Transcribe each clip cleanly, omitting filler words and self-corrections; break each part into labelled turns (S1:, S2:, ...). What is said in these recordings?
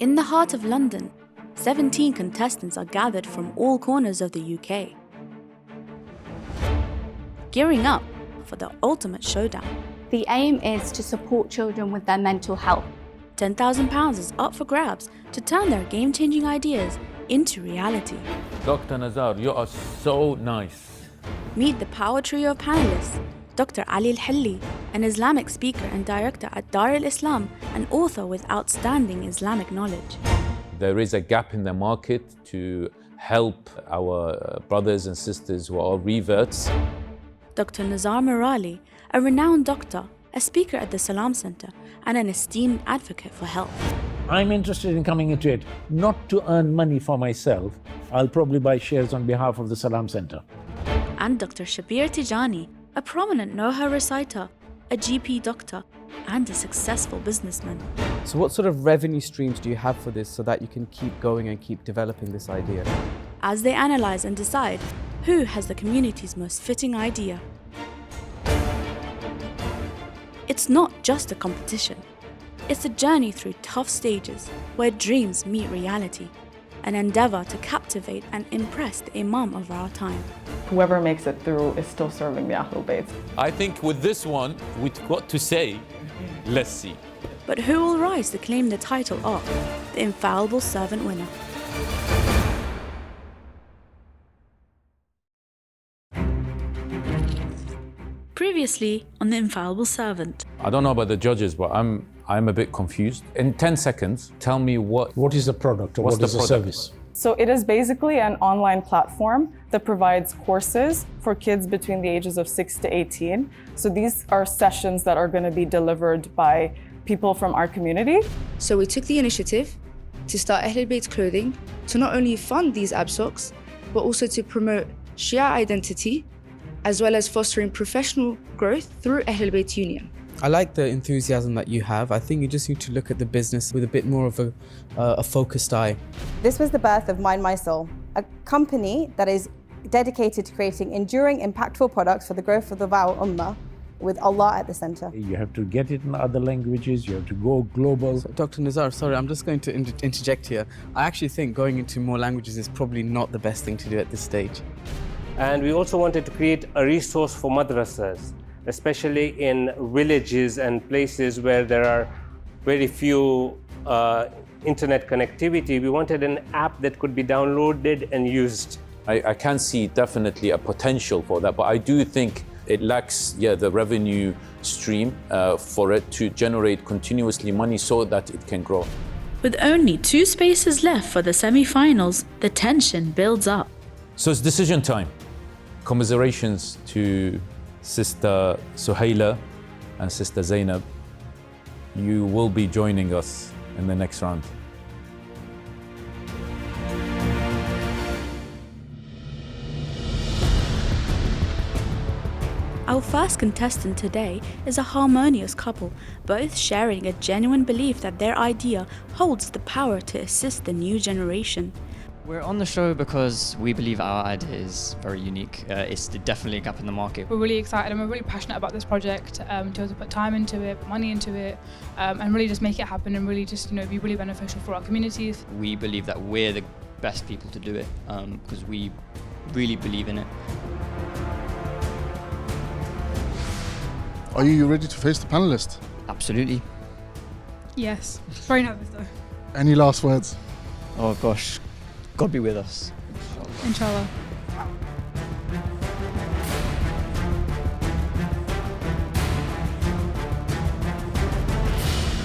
S1: In the heart of London, 17 contestants are gathered from all corners of the UK, gearing up for the ultimate showdown.
S2: The aim is to support children with their mental health.
S1: £10,000 is up for grabs to turn their game-changing ideas into reality.
S3: Dr. Nazar, you are so nice.
S1: Meet the power trio of panellists, Dr. Ali Al-Hilli, an Islamic speaker and director at Dar al-Islam, and author with outstanding Islamic knowledge.
S3: There is a gap in the market to help our brothers and sisters who are reverts.
S1: Dr. Nazar Merali, a renowned doctor, a speaker at the Salam Center, and an esteemed advocate for health.
S4: I'm interested in coming into it, not to earn money for myself. I'll probably buy shares on behalf of the Salam Center.
S1: And Dr. Shabir Tijani, a prominent Noha reciter, a GP doctor, and a successful businessman.
S5: So what sort of revenue streams do you have for this so that you can keep going and keep developing this idea?
S1: As they analyze and decide who has the community's most fitting idea. It's not just a competition. It's a journey through tough stages where dreams meet reality, an endeavor to captivate and impress the Imam of our time.
S6: Whoever makes it through is still serving the Ahlul Bayt.
S3: I think with this one, we've got to say, let's see.
S1: But who will rise to claim the title of the Infallibles Servant winner? Previously on the Infallible Servant.
S3: I don't know about the judges, but I'm a bit confused. In 10 seconds, tell me what
S4: is the product or
S3: what's
S4: what is the
S3: product?
S4: service?
S6: So it is basically an online platform that provides courses for kids between the ages of 6 to 18. So these are sessions that are going to be delivered by people from our community.
S7: So we took the initiative to start Ahlul Bayt Clothing to not only fund these ABSOCs, but also to promote Shia identity, as well as fostering professional growth through Ahlul Bayt Union.
S5: I like the enthusiasm that you have. I think you just need to look at the business with a bit more of a focused eye.
S8: This was the birth of Mind My Soul, a company that is dedicated to creating enduring, impactful products for the growth of the Vow Ummah, with Allah at the center.
S4: You have to get it in other languages, you have to go global.
S5: So, Dr. Nazar, sorry, I'm just going to interject here. I actually think going into more languages is probably not the best thing to do at this stage.
S9: And we also wanted to create a resource for madrasas, especially in villages and places where there are very few internet connectivity. We wanted an app that could be downloaded and used.
S3: I can see definitely a potential for that, but I do think it lacks the revenue stream for it to generate continuously money so that it can grow.
S1: With only 2 spaces left for the semi-finals, the tension builds up.
S3: So it's decision time. Commiserations to Sister Suhaila and Sister Zainab. You will be joining us in the next round.
S1: Our first contestant today is a harmonious couple, both sharing a genuine belief that their idea holds the power to assist the new generation.
S10: We're on the show because we believe our idea is very unique. It's definitely a gap in the market.
S11: We're really excited and we're really passionate about this project, to put time into it, put money into it, and really just make it happen and really just be really beneficial for our communities.
S10: We believe that we're the best people to do it because we really believe in it.
S12: Are you ready to face the panellists?
S10: Absolutely.
S11: Yes. Very nervous though.
S12: Any last words?
S10: Oh gosh. God be with us.
S11: Inshallah.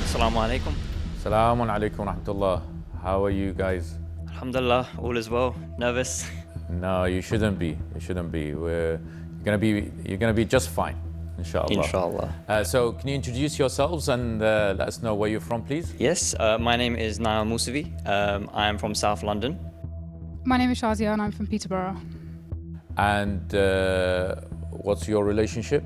S10: Assalamu alaikum.
S3: Assalamu alaikum wa rahmatullah. How are you guys?
S10: Alhamdulillah, all is well. Nervous?
S3: No, you shouldn't be. You shouldn't be. You're gonna be just fine. Inshallah.
S10: Inshallah.
S3: So can you introduce yourselves and let us know where you're from, please?
S10: Yes, my name is Niall Musavi. I am from South London.
S11: My name is Shazia and I'm from Peterborough.
S3: And what's your relationship?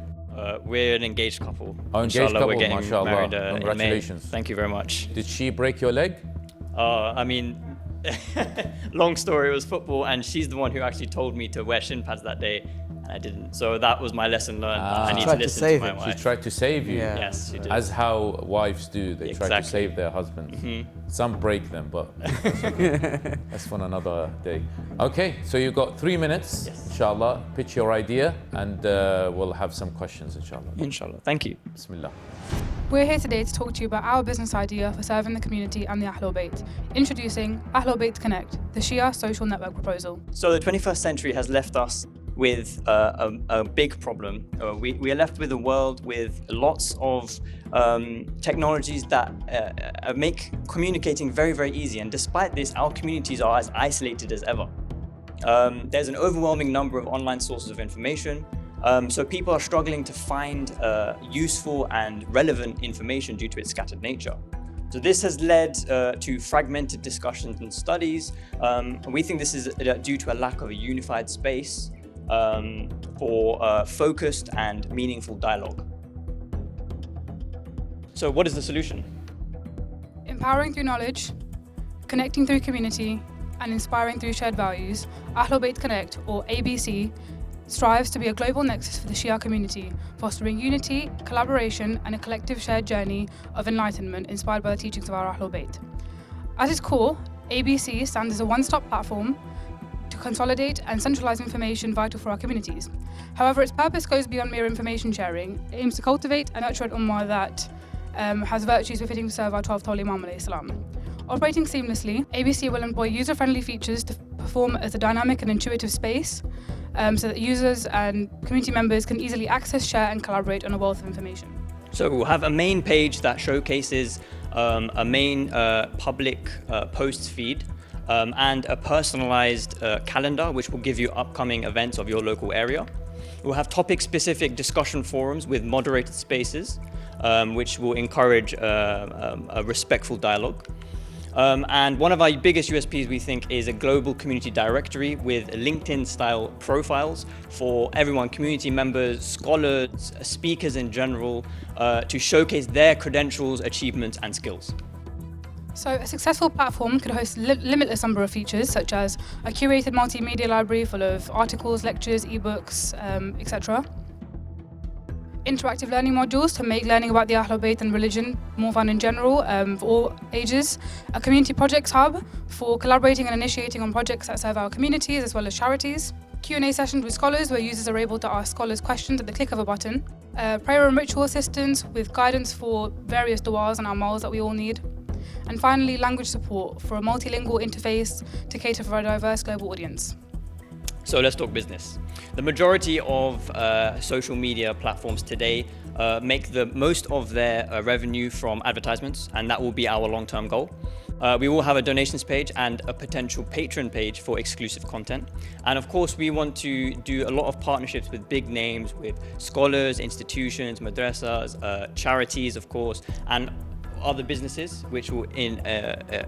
S10: We're an engaged couple.
S3: Oh, engaged couple,
S10: we're getting
S3: mashallah.
S10: married
S3: Congratulations.
S10: in May. Thank you very much.
S3: Did she break your leg?
S10: I mean, long story, it was football and she's the one who actually told me to wear shin pads that day. and I didn't. So that was my lesson learned. I need to listen to my wife.
S3: She tried to save you.
S5: Yeah.
S10: Yes, she did.
S3: As how wives do, they try to save their husbands. Some break them, but that's for another day. Okay, so you've got 3 minutes, inshallah. Pitch your idea, and we'll have some questions, inshallah.
S10: Inshallah. Thank you.
S3: Bismillah.
S11: We're here today to talk to you about our business idea for serving the community and the Ahlul Bayt. Introducing Ahlul Bayt Connect, the Shia social network proposal.
S10: So the 21st century has left us with a big problem. We are left with a world with lots of technologies that make communicating very, very easy. And despite this, our communities are as isolated as ever. There's an overwhelming number of online sources of information. So people are struggling to find useful and relevant information due to its scattered nature. So this has led to fragmented discussions and studies. We think this is due to a lack of a unified space for focused and meaningful dialogue. So what is the solution?
S11: Empowering through knowledge, connecting through community, and inspiring through shared values, Ahlul Bayt Connect, or ABC, strives to be a global nexus for the Shia community, fostering unity, collaboration, and a collective shared journey of enlightenment inspired by the teachings of our Ahlul Bayt. At its core, ABC stands as a one-stop platform to consolidate and centralize information vital for our communities. However, its purpose goes beyond mere information sharing. It aims to cultivate and nurture an ummah that has virtues befitting to serve our 12th Holy Imam alayhi salam. Operating seamlessly, ABC will employ user-friendly features to perform as a dynamic and intuitive space so that users and community members can easily access, share, and collaborate on a wealth of information.
S10: So we'll have a main page that showcases a main public posts feed and a personalized calendar which will give you upcoming events of your local area. We'll have topic-specific discussion forums with moderated spaces which will encourage a respectful dialogue. And one of our biggest USPs, we think, is a global community directory with LinkedIn-style profiles for everyone, community members, scholars, speakers in general, to showcase their credentials, achievements, and skills.
S11: So a successful platform could host limitless number of features, such as a curated multimedia library full of articles, lectures, ebooks, etc. Interactive learning modules to make learning about the Ahlul Bayt and religion more fun in general for all ages. A community projects hub for collaborating and initiating on projects that serve our communities as well as charities. Q&A sessions with scholars where users are able to ask scholars questions at the click of a button. Prayer and ritual assistance with guidance for various du'as and amals that we all need. And finally, language support for a multilingual interface to cater for a diverse global audience.
S10: So let's talk business. The majority of social media platforms today make the most of their revenue from advertisements, and that will be our long-term goal. We will have a donations page and a potential patron page for exclusive content. And of course, we want to do a lot of partnerships with big names, with scholars, institutions, madrasas, charities, of course, and other businesses, which will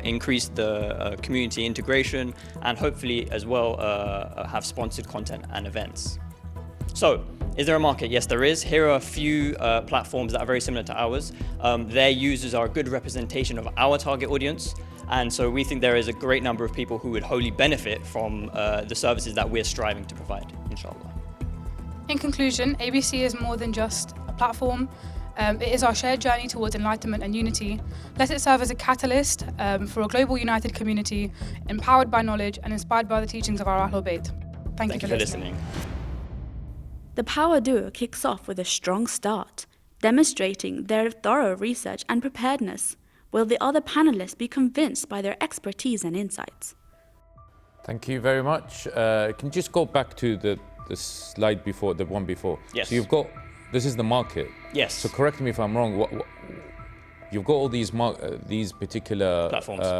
S10: increase the community integration and hopefully as well have sponsored content and events. So, is there a market? Yes, there is. Here are a few platforms that are very similar to ours. Their users are a good representation of our target audience, and so we think there is a great number of people who would wholly benefit from the services that we're striving to provide, inshallah.
S11: In conclusion, ABC is more than just a platform. It is our shared journey towards enlightenment and unity. Let it serve as a catalyst for a global united community, empowered by knowledge and inspired by the teachings of our Ahlul Bayt. Thank you for listening.
S1: The Power Duo kicks off with a strong start, demonstrating their thorough research and preparedness. Will the other panelists be convinced by their expertise and insights?
S3: Thank you very much. Can you just go back to the slide before, the one before?
S10: Yes.
S3: So you've got, this is the market.
S10: Yes.
S3: So correct me if I'm wrong. You've got all these particular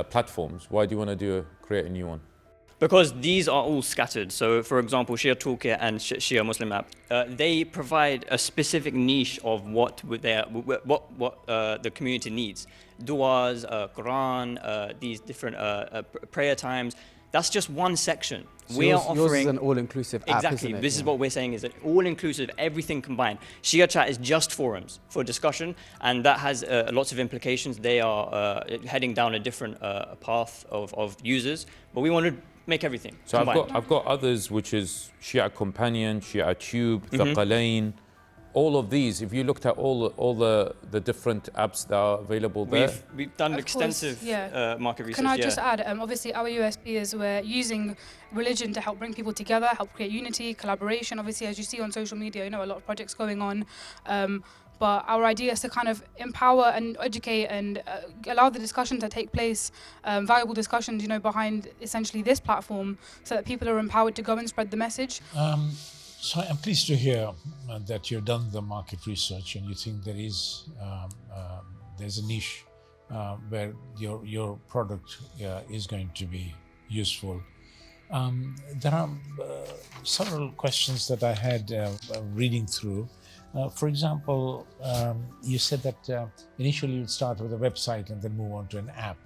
S3: platforms. Why do you want to create a new one?
S10: Because these are all scattered. So, for example, Shia Toolkit and Shia Muslim App, they provide a specific niche of what the community needs. Du'as, Quran, these different prayer times. That's just one section.
S5: So
S10: we are
S5: yours
S10: offering
S5: is an all-inclusive app,
S10: exactly.
S5: isn't it?
S10: This is what we're saying is an all-inclusive, everything combined. Shia Chat is just forums for discussion, and that has lots of implications. They are heading down a different path of users, but we want to make everything.
S3: So
S10: combined.
S3: I've got others, which is Shia Companion, Shia Tube, Thaqalain. All of these, if you looked at all the different apps that are available there.
S10: We've done extensive market research.
S11: Can I just add, obviously our USP is we're using religion to help bring people together, help create unity, collaboration. Obviously, as you see on social media, a lot of projects going on. But our idea is to kind of empower and educate and allow the discussion to take place, valuable discussions, behind essentially this platform, so that people are empowered to go and spread the message.
S4: So I'm pleased to hear that you've done the market research and you think there's a niche where your product is going to be useful. There are several questions that I had reading through. For example, you said that initially you'll start with a website and then move on to an app.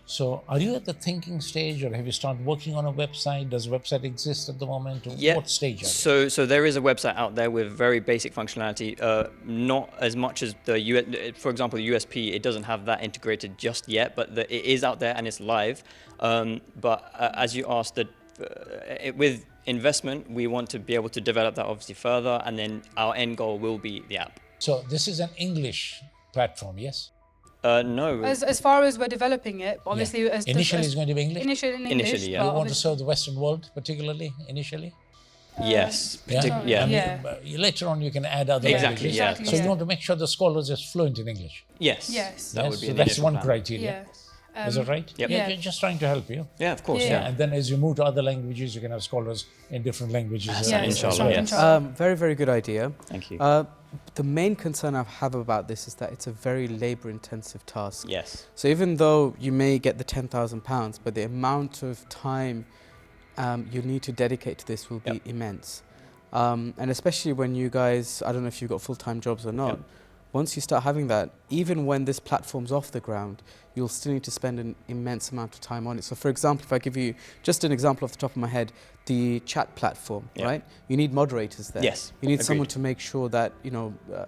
S4: So are you at the thinking stage, or have you started working on a website? Does a website exist at the moment?
S10: Yeah.
S4: What stage are you?
S10: So there is a website out there with very basic functionality, not as much as for example, the USP, it doesn't have that integrated just yet, but it is out there and it's live. But as you asked, with investment, we want to be able to develop that obviously further, and then our end goal will be the app.
S4: So this is an English platform, yes?
S10: No.
S11: As far as we're developing it, obviously...
S4: Initially it's going to be English?
S10: Initially, yeah.
S4: You want to serve the Western world, particularly, initially?
S10: Yes.
S4: Later on you can add other languages.
S10: Exactly.
S4: So you want to make sure the scholars are fluent in English?
S10: Yes. That would be an
S4: that's one
S10: plan.
S4: criteria. Is that right?
S10: Yep.
S4: Yeah, just trying to help you.
S10: Yeah, of course.
S4: Yeah. And then as you move to other languages, you can have scholars in different languages.
S10: Inshallah, yes.
S5: Very, very good idea.
S10: Thank you.
S5: The main concern I have about this is that it's a very labor-intensive task.
S10: Yes.
S5: So even though you may get the £10,000, but the amount of time you need to dedicate to this will be immense. And especially when you guys, I don't know if you've got full-time jobs or not, once you start having that, even when this platform's off the ground, you'll still need to spend an immense amount of time on it. So for example, if I give you just an example off the top of my head, the chat platform, right? You need moderators there.
S10: Yes.
S5: You need someone to make sure that,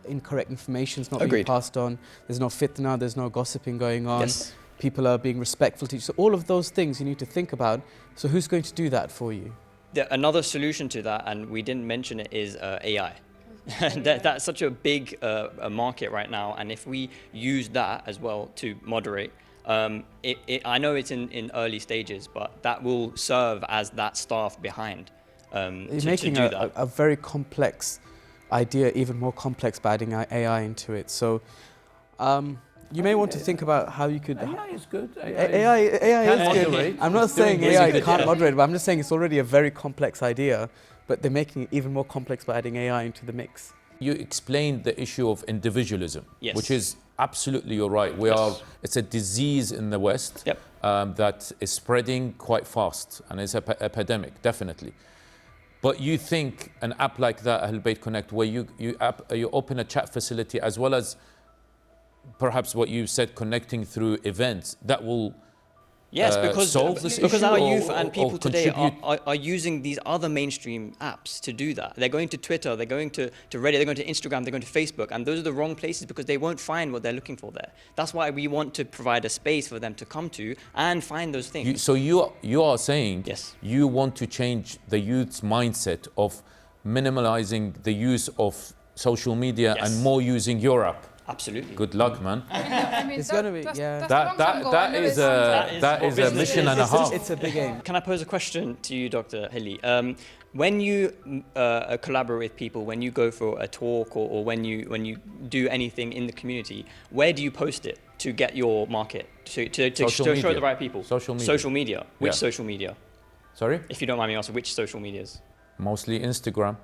S5: incorrect information is not being passed on. There's no fitna, there's no gossiping going on.
S10: Yes.
S5: People are being respectful to each other. So all of those things you need to think about. So who's going to do that for you?
S10: Another solution to that, and we didn't mention it, is AI. That's such a big market right now, and if we use that as well to moderate, I know it's in early stages, but that will serve as that staff behind
S5: You're
S10: to
S5: making
S10: do that.
S5: a very complex idea even more complex by adding AI into it. So you may want to think about how you could...
S3: AI is good.
S5: AI is good. I'm not saying AI can't moderate, but I'm just saying it's already a very complex idea, but they're making it even more complex by adding AI into the mix.
S3: You explained the issue of individualism,
S10: Yes.
S3: which is absolutely, you're right. It's a disease in the West that is spreading quite fast, and it's an epidemic, definitely. But you think an app like that, Ahl Bayt Connect, where you open a chat facility as well as perhaps what you said, connecting through events, that will solve this issue?
S10: Because our youth and people today are using these other mainstream apps to do that. They're going to Twitter, they're going to Reddit, they're going to Instagram, they're going to Facebook, and those are the wrong places because they won't find what they're looking for there. That's why we want to provide a space for them to come to and find those things.
S3: So you are saying you want to change the youth's mindset of minimalizing the use of social media and more using your app.
S10: Absolutely.
S3: Good luck, man.
S5: It's going to be,
S3: that is a mission and a half.
S5: It's a big aim.
S10: Can I pose a question to you, Dr. Hilli? When you collaborate with people, when you go for a talk or when you do anything in the community, where do you post it to get your market, to show the right people?
S3: Social media.
S10: Social media. Which social media?
S3: Sorry?
S10: If you don't mind me asking, which social medias?
S3: Mostly Instagram.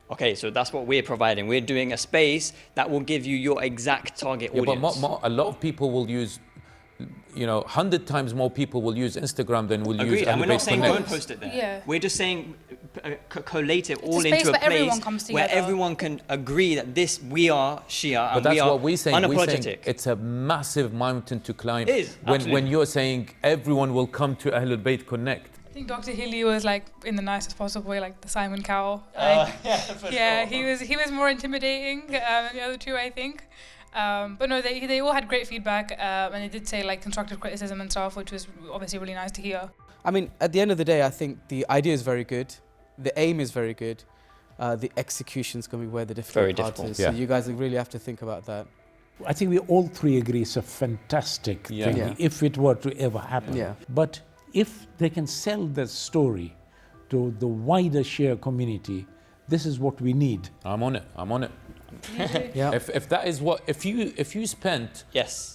S10: Okay, so that's what we're providing. We're doing a space that will give you your exact target audience.
S3: But a lot of people will use, 100 times more people will use Instagram than will use.
S10: And we're not saying don't post it there.
S11: Yeah.
S10: We're just saying collate it all
S11: into
S10: into a
S11: place
S10: where everyone can agree that we are Shia and
S3: that's
S10: we are
S3: what we're saying.
S10: unapologetic.
S3: We're saying it's a massive mountain to climb.
S10: It is,
S3: when you're saying everyone will come to Ahlul Bayt Connect.
S11: I think Dr. Hilli was in the nicest possible way, like the Simon Cowell.
S10: Yeah, for sure.
S11: he was more intimidating than the other two, I think. But no, they all had great feedback, and they did say like constructive criticism and stuff, which was obviously really nice to hear.
S5: I mean, at the end of the day, I think the idea is very good. The aim is very good. The execution is going to be where the difficult part is.
S3: Yeah.
S5: So you guys really have to think about that.
S4: I think we all three agree it's a fantastic thing if it were to ever happen.
S5: Yeah.
S4: But if they can sell the story to the wider Shia community, this is what we need.
S3: I'm on it.
S5: Yeah.
S3: If that is what, if you spent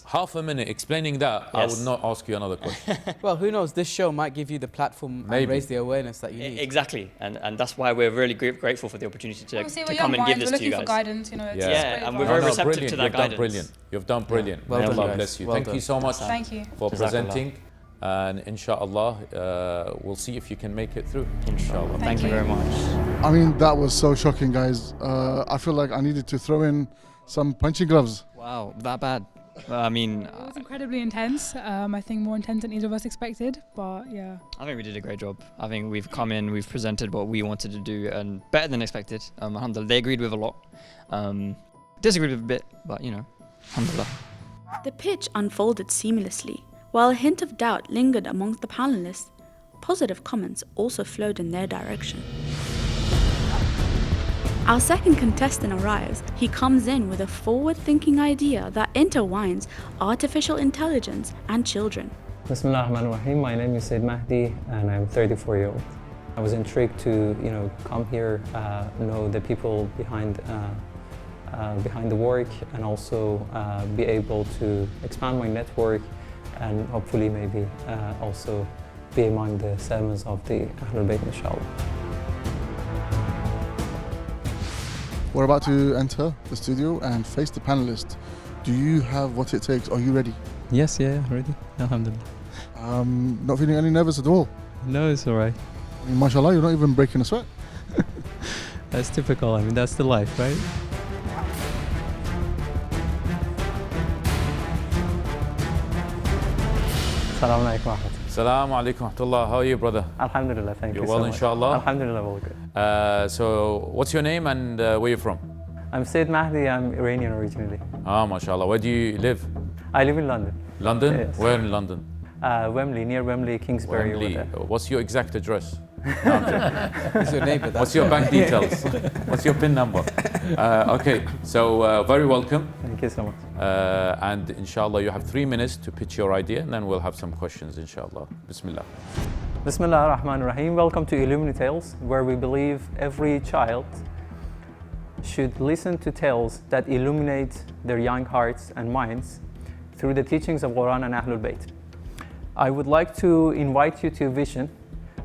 S3: half a minute explaining that, I would not ask you another question.
S5: Well, who knows? This show might give you the platform and raise the awareness that you need.
S10: Exactly, and that's why we're really grateful for the opportunity to come and give this to you guys.
S11: We're looking for guidance, you know. It's
S10: and we're very receptive to that guidance.
S3: You've done brilliant.
S5: Well
S3: May
S5: done,
S3: Allah
S5: guys.
S3: bless you.
S5: Well
S3: Thank
S5: done.
S3: you so much for presenting. And inshallah, we'll see if you can make it through. Inshallah.
S10: Thank you very much.
S12: I mean, that was so shocking, guys. I feel like I needed to throw in some punching gloves.
S13: Wow, that bad. I mean,
S11: It was incredibly intense. I think more intense than either of us expected, but yeah.
S13: I think we did a great job. I think we've come in, we've presented what we wanted to do, and better than expected. Alhamdulillah, they agreed with a lot. Disagreed with a bit, but you know, alhamdulillah.
S1: The pitch unfolded seamlessly. While a hint of doubt lingered amongst the panelists, positive comments also flowed in their direction. Our second contestant arrives. He comes in with a forward-thinking idea that intertwines artificial intelligence and children.
S14: Bismillah ar-Rahman ar-Rahim. My name is Said Mahdi and I'm 34 years old. I was intrigued to come here, know the people behind the work, and also be able to expand my network and hopefully maybe also be among the servants of the Ahlul Bayt, inshallah.
S12: We're about to enter the studio and face the panelists. Do you have what it takes? Are you ready?
S15: Yes, yeah, ready. Alhamdulillah.
S12: Not feeling any nervous at all?
S15: No, it's alright.
S12: I mean, mashallah, you're not even breaking a sweat.
S15: That's typical. I mean, that's the life, right?
S14: Assalamu alaikum wa rahmatullah.
S3: Assalamu alaikum wa rahmatullah. How are you, brother?
S14: Alhamdulillah, thank you
S3: You're
S14: so
S3: well,
S14: much.
S3: inshallah?
S14: Alhamdulillah, well good.
S3: So, what's your name and where are you from?
S14: I'm Said Mahdi, I'm Iranian originally.
S3: Mashallah. Where do you live?
S14: I live in London.
S3: London?
S14: Yes.
S3: Where in London?
S14: Wembley, near Wembley, Kingsbury.
S3: Wembley.
S14: Over there.
S3: What's your exact address?
S5: It's your neighbour.
S3: What's your bank details? What's your PIN number? Okay, so very welcome.
S14: Thank you so much.
S3: And inshallah, you have 3 minutes to pitch your idea, and then we'll have some questions, inshallah. Bismillah.
S14: Bismillah ar-Rahman ar-Rahim. Welcome to Illumini Tales, where we believe every child should listen to tales that illuminate their young hearts and minds through the teachings of Quran and Ahlul Bayt. I would like to invite you to a vision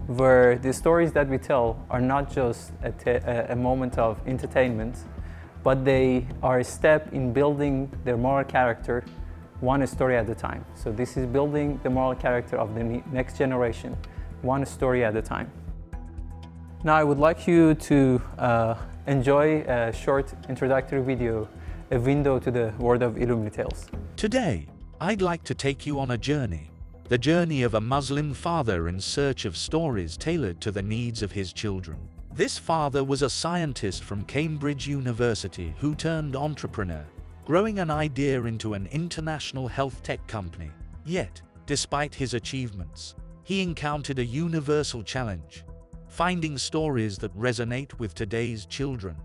S14: where the stories that we tell are not just a moment of entertainment, but they are a step in building their moral character one story at a time. So this is building the moral character of the next generation, one story at a time. Now I would like you to enjoy a short introductory video, a window to the world of Illumini Tales.
S16: Today, I'd like to take you on a journey. The journey of a Muslim father in search of stories tailored to the needs of his children. This father was a scientist from Cambridge University who turned entrepreneur, growing an idea into an international health tech company. Yet, despite his achievements, he encountered a universal challenge: finding stories that resonate with today's children.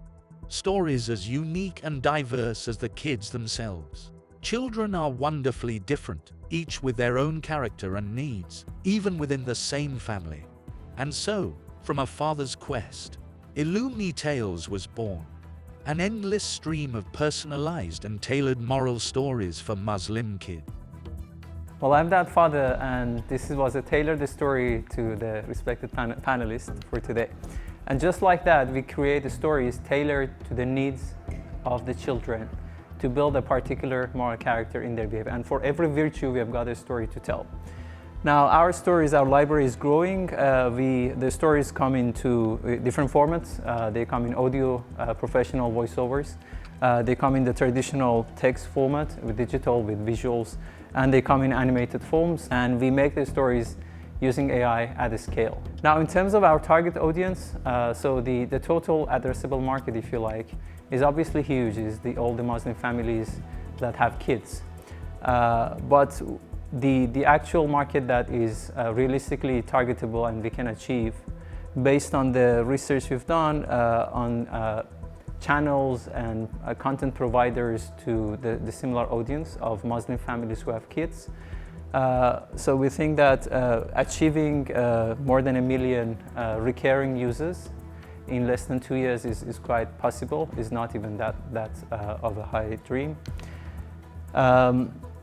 S16: Stories as unique and diverse as the kids themselves. Children are wonderfully different, each with their own character and needs, even within the same family. And so, from a father's quest, Illumini Tales was born. An endless stream of personalized and tailored moral stories for Muslim kids.
S14: Well, I'm that father, and this was a tailored story to the respected panelists for today. And just like that, we create stories tailored to the needs of the children, to build a particular moral character in their behavior. And for every virtue, we have got a story to tell. Now, our library is growing. The stories come into different formats. They come in audio, professional voiceovers. They come in the traditional text format, with digital, with visuals, and they come in animated forms. And we make the stories using AI at a scale. Now, in terms of our target audience, so the total addressable market, if you like, is obviously huge. Is all the Muslim families that have kids. But the actual market that is realistically targetable and we can achieve based on the research we've done on channels and content providers to the similar audience of Muslim families who have kids. So we think that achieving more than 1 million recurring users in less than 2 years is quite possible. It's not even that of a high dream.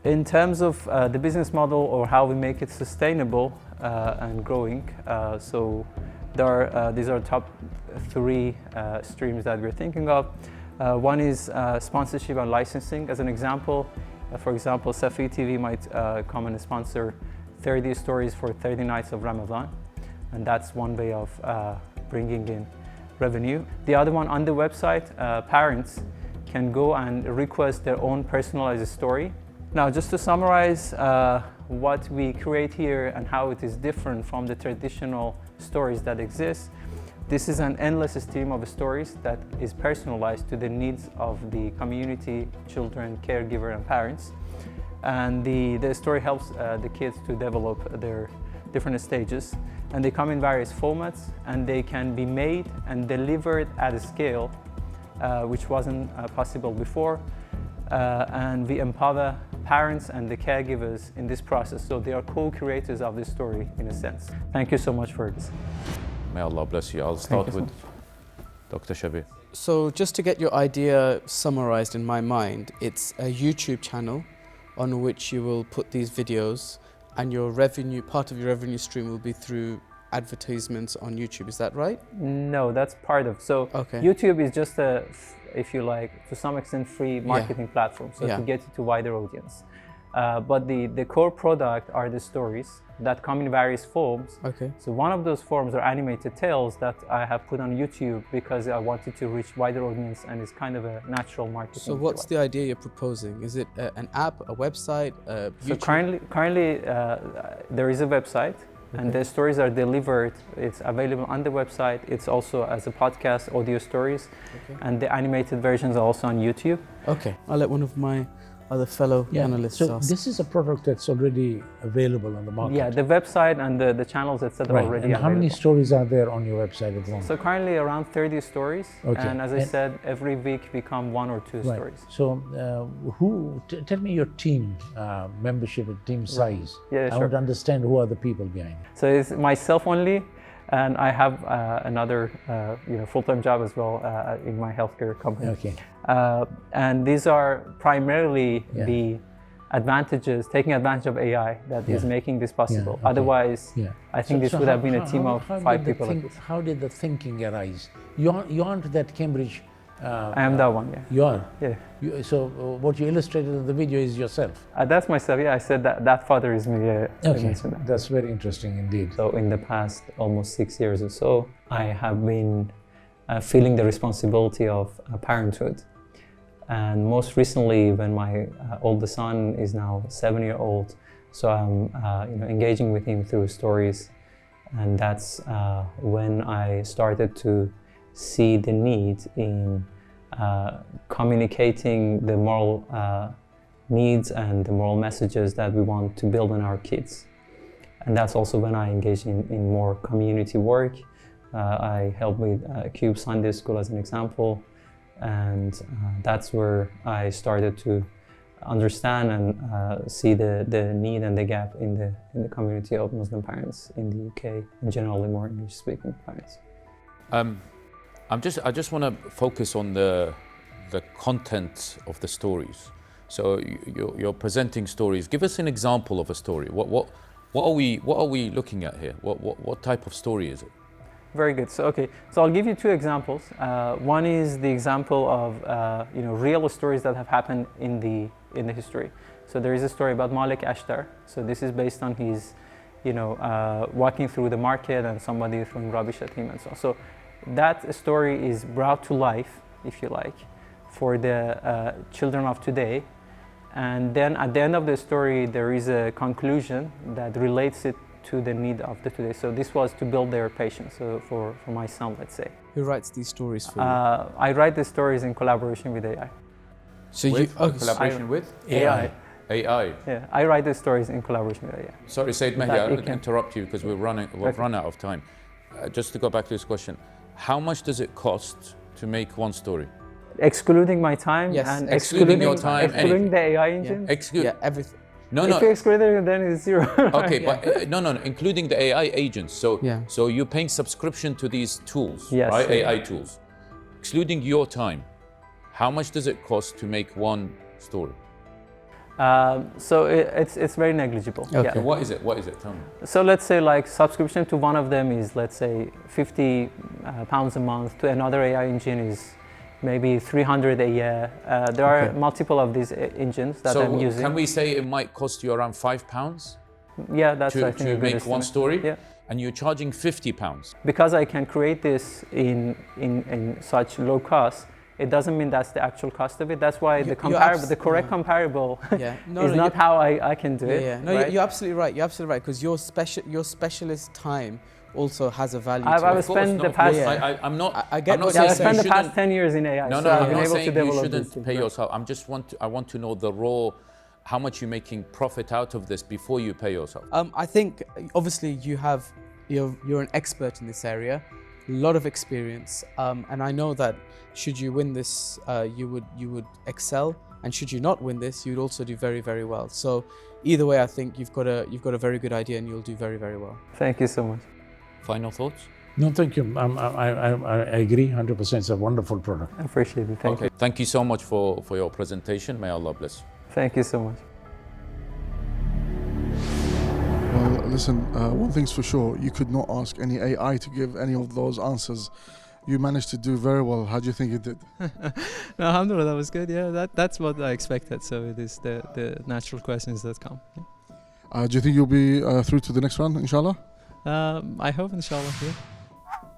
S14: In terms of the business model or how we make it sustainable and growing, so these are top 3 streams that we're thinking of. One is sponsorship and licensing. As an example, for example, Safi TV might come and sponsor 30 stories for 30 nights of Ramadan, and that's one way of bringing in revenue. The other one, on the website, parents can go and request their own personalized story. Now, just to summarize what we create here and how it is different from the traditional stories that exist, this is an endless stream of stories that is personalized to the needs of the community, children, caregiver, and parents. And the story helps the kids to develop their different stages. And they come in various formats, and they can be made and delivered at a scale which wasn't possible before. And we empower parents and the caregivers in this process, so they are co-creators of the story in a sense. Thank you so much for this.
S3: May Allah bless you. I'll start with Dr. Shabir.
S5: So just to get your idea summarized in my mind, it's a YouTube channel on which you will put these videos, and your revenue, part of your revenue stream will be through advertisements on YouTube. Is that right?
S14: No, that's part of. So YouTube is just a, if you like, to some extent free marketing platform, so to get it to wider audience. But the core product are the stories that come in various forms. So one of those forms are animated tales that I have put on YouTube because I wanted to reach wider audience, and it's kind of a natural marketing.
S5: So what's the idea you're proposing? Is it an app, a website,
S14: So currently there is a website. And the stories are delivered. It's available on the website. It's also as a podcast, audio stories. And the animated versions are also on YouTube.
S5: Okay, I'll let one of my other fellow panelists
S4: so
S5: ask.
S4: this is a product that's already available on the market.
S14: Yeah, the website and the channels, etc.
S4: Right.
S14: already
S4: And
S14: available.
S4: how many stories are there on your website at the moment?
S14: So currently around 30 stories.
S4: Okay.
S14: And as I said, every week we come 1 or 2
S4: Right.
S14: stories.
S4: So tell me your team membership and team size.
S14: Yeah,
S4: I
S14: sure.
S4: want to understand who are the people behind it.
S14: So it's myself only, and I have another full-time job as well in my healthcare company.
S4: Okay.
S14: And these are primarily the advantages, taking advantage of AI that is making this possible. Otherwise, I think this would have been a team of 5 people.
S4: How did the thinking arise? You aren't that Cambridge.
S14: I am that one, yeah.
S4: You are?
S14: Yeah.
S4: So what you illustrated in the video is yourself?
S14: That's myself, yeah. I said that father is me.
S4: Okay, that's very interesting indeed.
S14: So in the past almost 6 years or so, I have been feeling the responsibility of parenthood. And most recently, when my oldest son is now 7-year-old, so I'm engaging with him through stories, and that's when I started to see the need in communicating the moral needs and the moral messages that we want to build in our kids. And that's also when I engage in more community work. I help with Cube Sunday School as an example. And that's where I started to understand and see the need and the gap in the community of Muslim parents in the UK and generally more English-speaking parents.
S3: I just want to focus on the content of the stories. So you're presenting stories. Give us an example of a story. What are we looking at here? What type of story is it?
S14: Very good. So I'll give you 2 examples. One is the example of real stories that have happened in the history. So there is a story about Malik Ashtar. So this is based on his, walking through the market and somebody throwing rubbish at him and so on. So that story is brought to life, if you like, for the children of today. And then at the end of the story, there is a conclusion that relates it to the need of the today. So this was to build their patience. So for my son, let's say.
S5: Who writes these stories for you?
S14: I write the stories in collaboration with AI.
S5: So
S3: collaboration with?
S14: AI.
S3: AI.
S14: Yeah, I write the stories in collaboration with AI.
S3: Sorry, Said Mahdi, I can interrupt you because we've run out of time. Just to go back to this question, how much does it cost to make one story?
S14: Excluding my time and excluding
S3: your time,
S14: excluding the AI engine.
S5: Everything.
S3: No,
S14: if you exclude it, then it's zero.
S3: Okay, but no, including the AI agents. So you're paying subscription to these tools, right? AI tools. Excluding your time, how much does it cost to make one story?
S14: So it's very negligible.
S3: Okay.
S14: Yeah.
S3: What is it? Tell me.
S14: So let's say like subscription to one of them is, let's say, £50 a month. To another AI engine is maybe 300 a year. There are multiple of these engines that I'm using.
S3: So can we say it might cost you around £5?
S14: Yeah, that's I think
S3: to
S14: a good
S3: make
S14: estimate.
S3: one story.
S14: Yeah.
S3: And you're charging £50.
S14: Because I can create this in such low cost, it doesn't mean that's the actual cost of it. That's why the correct comparable is not how I can do it.
S5: No,
S14: right?
S5: you're absolutely right. You're absolutely right, because your specialist time also has a value.
S14: I've spent the past.
S3: I'm not.
S14: I spent the past 10 years in AI.
S3: No,
S14: so
S3: I'm
S14: I've been
S3: not
S14: able
S3: saying
S14: to develop
S3: you shouldn't
S14: this
S3: pay yourself. I want to know the raw, how much you're making profit out of this before you pay yourself.
S5: I think obviously you're an expert in this area, a lot of experience, and I know that should you win this, you would excel, and should you not win this, you'd also do very, very well. So either way, I think you've got a very good idea, and you'll do very, very well.
S14: Thank you so much.
S3: Final thoughts?
S4: No, thank you. I agree 100%. It's a wonderful product.
S14: I appreciate it. Thank you.
S3: Thank you so much for your presentation. May Allah bless you.
S14: Thank you so much.
S12: Well, listen, one thing's for sure, you could not ask any AI to give any of those answers. You managed to do very well. How do you think you did?
S15: No, alhamdulillah, that was good. Yeah, that's what I expected. So it is the natural questions that come. Yeah.
S12: Do you think you'll be through to the next round, inshallah?
S15: I hope, inshallah, yeah.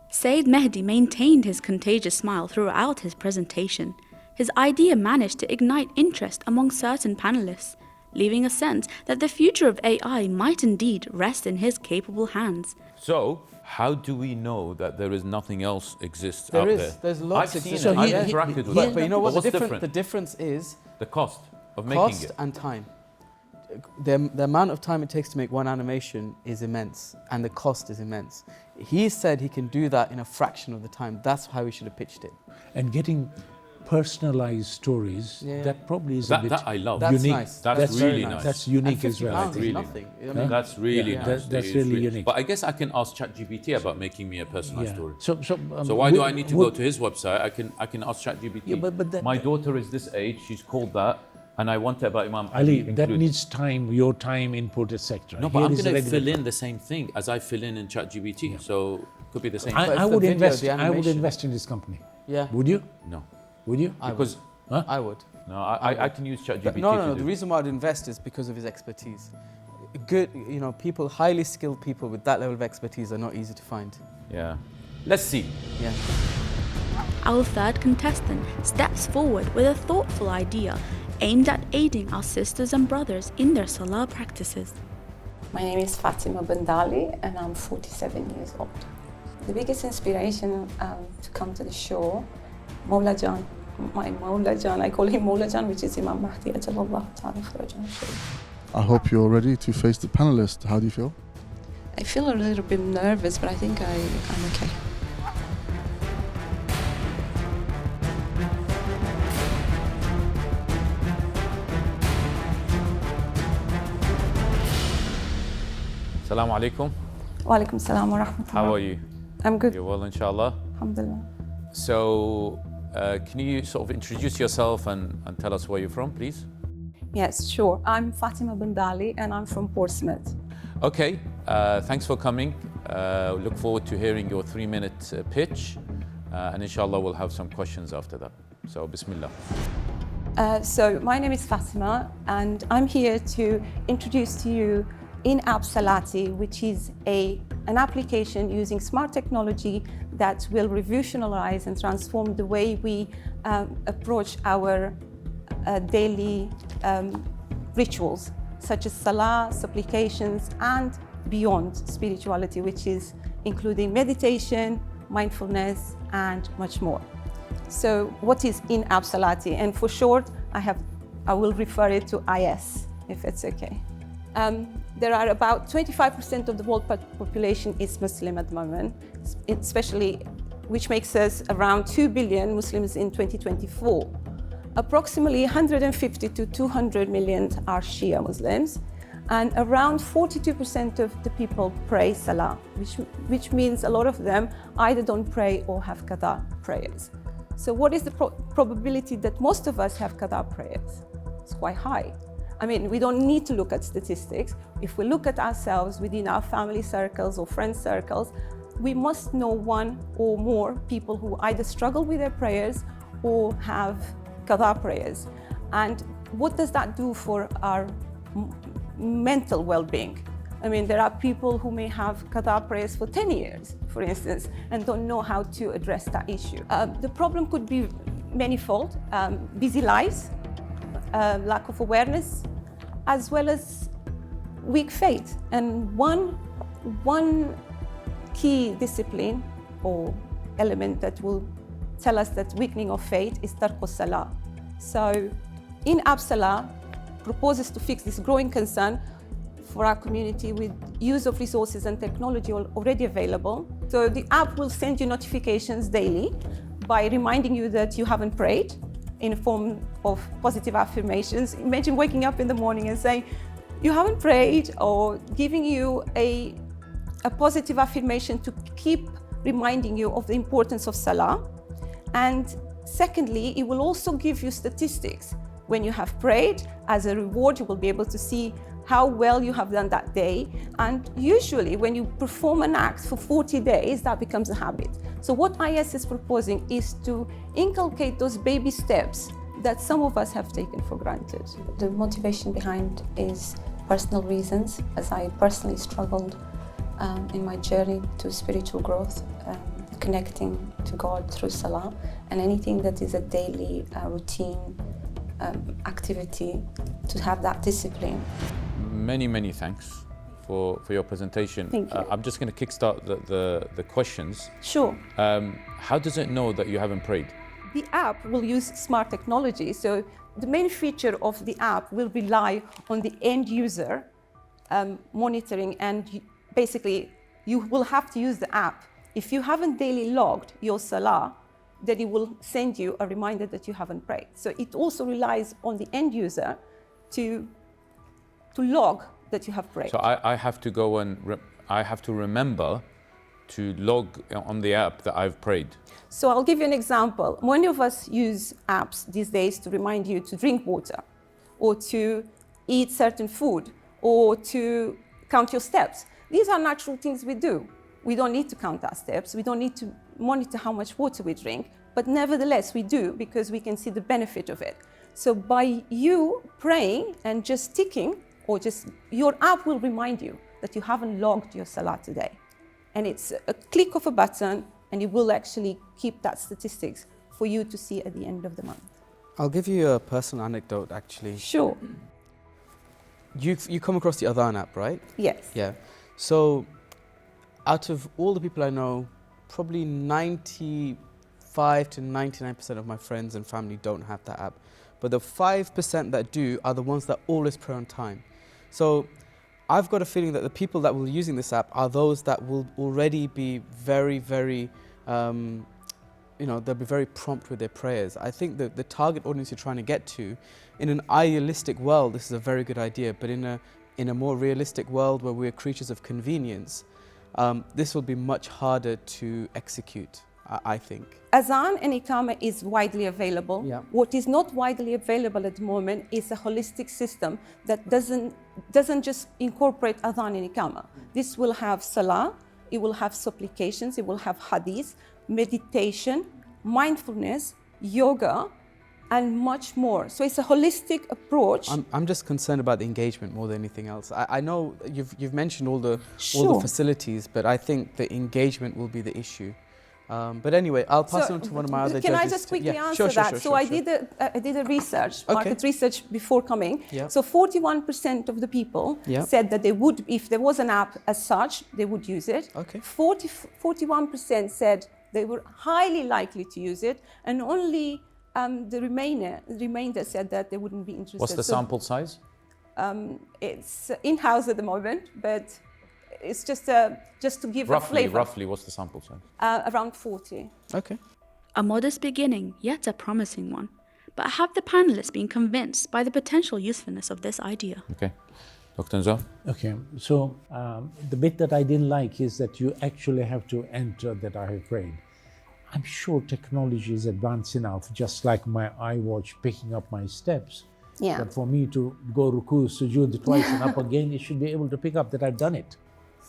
S1: Said Mahdi maintained his contagious smile throughout his presentation. His idea managed to ignite interest among certain panelists, leaving a sense that the future of AI might indeed rest in his capable hands.
S3: So, how do we know that there is nothing else exists out there?
S5: There's lots
S3: I've seen
S5: existing.
S3: it. I've interacted with it.
S5: But you know what?
S3: What's
S5: The difference is
S3: the cost of making it.
S5: Cost and time. The amount of time it takes to make one animation is immense, and the cost is immense. He said he can do that in a fraction of the time. That's how we should have pitched it.
S4: And getting personalized stories, that probably is a bit
S3: that I love.
S5: That's
S4: unique.
S5: nice.
S3: That's really nice.
S4: That's unique
S5: and
S4: as well.
S5: £50 is nothing. I mean,
S3: That's really nice.
S4: That's really unique.
S3: But I guess I can ask ChatGPT about making me a personalized story.
S4: So
S3: why do I need to go to his website? I can ask ChatGPT.
S4: Yeah, but
S3: my daughter is this age. She's called that, and I want it about Imam
S4: Ali,
S3: included.
S4: that needs time, your time, input, etc.
S3: No, but I'm going to fill in the same thing as I fill in ChatGPT. Yeah. So it could be the same.
S4: I would invest. I would invest in this company.
S5: Yeah.
S4: Would you?
S3: No.
S4: Would you?
S3: Because
S5: I would.
S3: No, I can use ChatGPT.
S5: No. The reason why I'd invest is because of his expertise. Good, people, highly skilled people with that level of expertise are not easy to find.
S3: Yeah. Let's see.
S5: Yeah.
S1: Our third contestant steps forward with a thoughtful idea aimed at aiding our sisters and brothers in their salah practices.
S17: My name is Fatima Bandali and I'm 47 years old. The biggest inspiration to come to the show, Mawla Jan, my Mawla Jan, I call him Mawla Jan, which is Imam Mahdi, Ajalallah Ta'ala Kharajan Sharif.
S12: I hope you're ready to face the panelists. How do you feel?
S17: I feel a little bit nervous, but I think I'm okay.
S3: Assalamu alaikum.
S17: Wa alaikum salam wa rahmatullah.
S3: How are you?
S17: I'm good.
S3: You're well, inshallah.
S17: Alhamdulillah.
S3: So, can you sort of introduce yourself and tell us where you're from, please?
S17: Yes, sure. I'm Fatima Bandali and I'm from Portsmouth.
S3: Okay, thanks for coming. Look forward to hearing your 3-minute pitch. And inshallah, we'll have some questions after that. So, bismillah.
S17: So, my name is Fatima and I'm here to introduce to you In-App Salati, which is an application using smart technology that will revolutionize and transform the way we approach our daily rituals, such as salah, supplications, and beyond spirituality, which is including meditation, mindfulness, and much more. So what is In-App Salati? And for short, I will refer it to IS, if it's okay. There are about 25% of the world population is Muslim at the moment, especially, which makes us around 2 billion Muslims in 2024. Approximately 150 to 200 million are Shia Muslims, and around 42% of the people pray Salah, which means a lot of them either don't pray or have qada prayers. So what is the probability that most of us have qada prayers? It's quite high. I mean, we don't need to look at statistics. If we look at ourselves within our family circles or friend circles, we must know one or more people who either struggle with their prayers or have qada prayers. And what does that do for our mental well-being? I mean, there are people who may have qada prayers for 10 years, for instance, and don't know how to address that issue. The problem could be manifold: busy lives, lack of awareness, as well as weak faith. And one key discipline or element that will tell us that weakening of faith is tarku salah. So in-app salah proposes to fix this growing concern for our community with use of resources and technology already available. So the app will send you notifications daily by reminding you that you haven't prayed in a form of positive affirmations. Imagine waking up in the morning and saying you haven't prayed, or giving you a positive affirmation to keep reminding you of the importance of Salah. And secondly, it will also give you statistics. When you have prayed, as a reward, you will be able to see how well you have done that day. And usually when you perform an act for 40 days, that becomes a habit. So what IS is proposing is to inculcate those baby steps that some of us have taken for granted.
S18: The motivation behind is personal reasons, as I personally struggled in my journey to spiritual growth, connecting to God through Salah, and anything that is a daily routine activity, to have that discipline.
S3: Many thanks for your presentation.
S17: Thank you.
S3: I'm just going to kickstart the questions.
S17: Sure.
S3: How does it know that you haven't prayed?
S17: The app will use smart technology. So the main feature of the app will rely on the end user monitoring, and basically you will have to use the app. If you haven't daily logged your Salah, then it will send you a reminder that you haven't prayed. So it also relies on the end user to log that you have prayed.
S3: So I have to go and I have to remember to log on the app that I've prayed.
S17: So I'll give you an example. Many of us use apps these days to remind you to drink water, or to eat certain food, or to count your steps. These are natural things we do. We don't need to count our steps. We don't need to monitor how much water we drink, but nevertheless we do, because we can see the benefit of it. So by you praying and just ticking, or just your app will remind you that you haven't logged your Salah today. And it's a click of a button, and it will actually keep that statistics for you to see at the end of the month.
S5: I'll give you a personal anecdote, actually.
S17: Sure.
S5: You come across the Adhan app, right?
S17: Yes.
S5: Yeah. So out of all the people I know, probably 95 to 99% of my friends and family don't have that app. But the 5% that do are the ones that always pray on time. So I've got a feeling that the people that will be using this app are those that will already be very, they'll be very prompt with their prayers. I think that the target audience you're trying to get to, in an idealistic world, this is a very good idea, but in a more realistic world where we're creatures of convenience, this will be much harder to execute, I think.
S17: Azan and Iqama is widely available.
S5: Yeah.
S17: What is not widely available at the moment is a holistic system that doesn't just incorporate Azan and Iqama. This will have Salah, it will have supplications, it will have hadith, meditation, mindfulness, yoga, and much more. So it's a holistic approach.
S5: I'm just concerned about the engagement more than anything else. I know you've mentioned all the facilities, but I think the engagement will be the issue. But anyway, I'll pass on to one of my other judges.
S17: Can I just quickly answer that? So I did a research, market research before coming.
S5: Yeah.
S17: So 41% of the people said that they would, if there was an app as such, they would use it.
S5: Okay.
S17: 41% said they were highly likely to use it, and only the remainder said that they wouldn't be interested.
S3: What's the sample size?
S17: It's in-house at the moment, but it's just to give a flavor.
S3: Roughly, what's the sample size?
S17: Around 40.
S5: Okay.
S1: A modest beginning, yet a promising one. But have the panelists been convinced by the potential usefulness of this idea?
S3: Okay. Dr. Nzar?
S4: Okay, so the bit that I didn't like is that you actually have to enter that I have prayed. I'm sure technology is advanced enough, just like my iWatch picking up my steps.
S17: Yeah.
S4: But for me to go ruku, sujood twice and up again, it should be able to pick up that I've done it.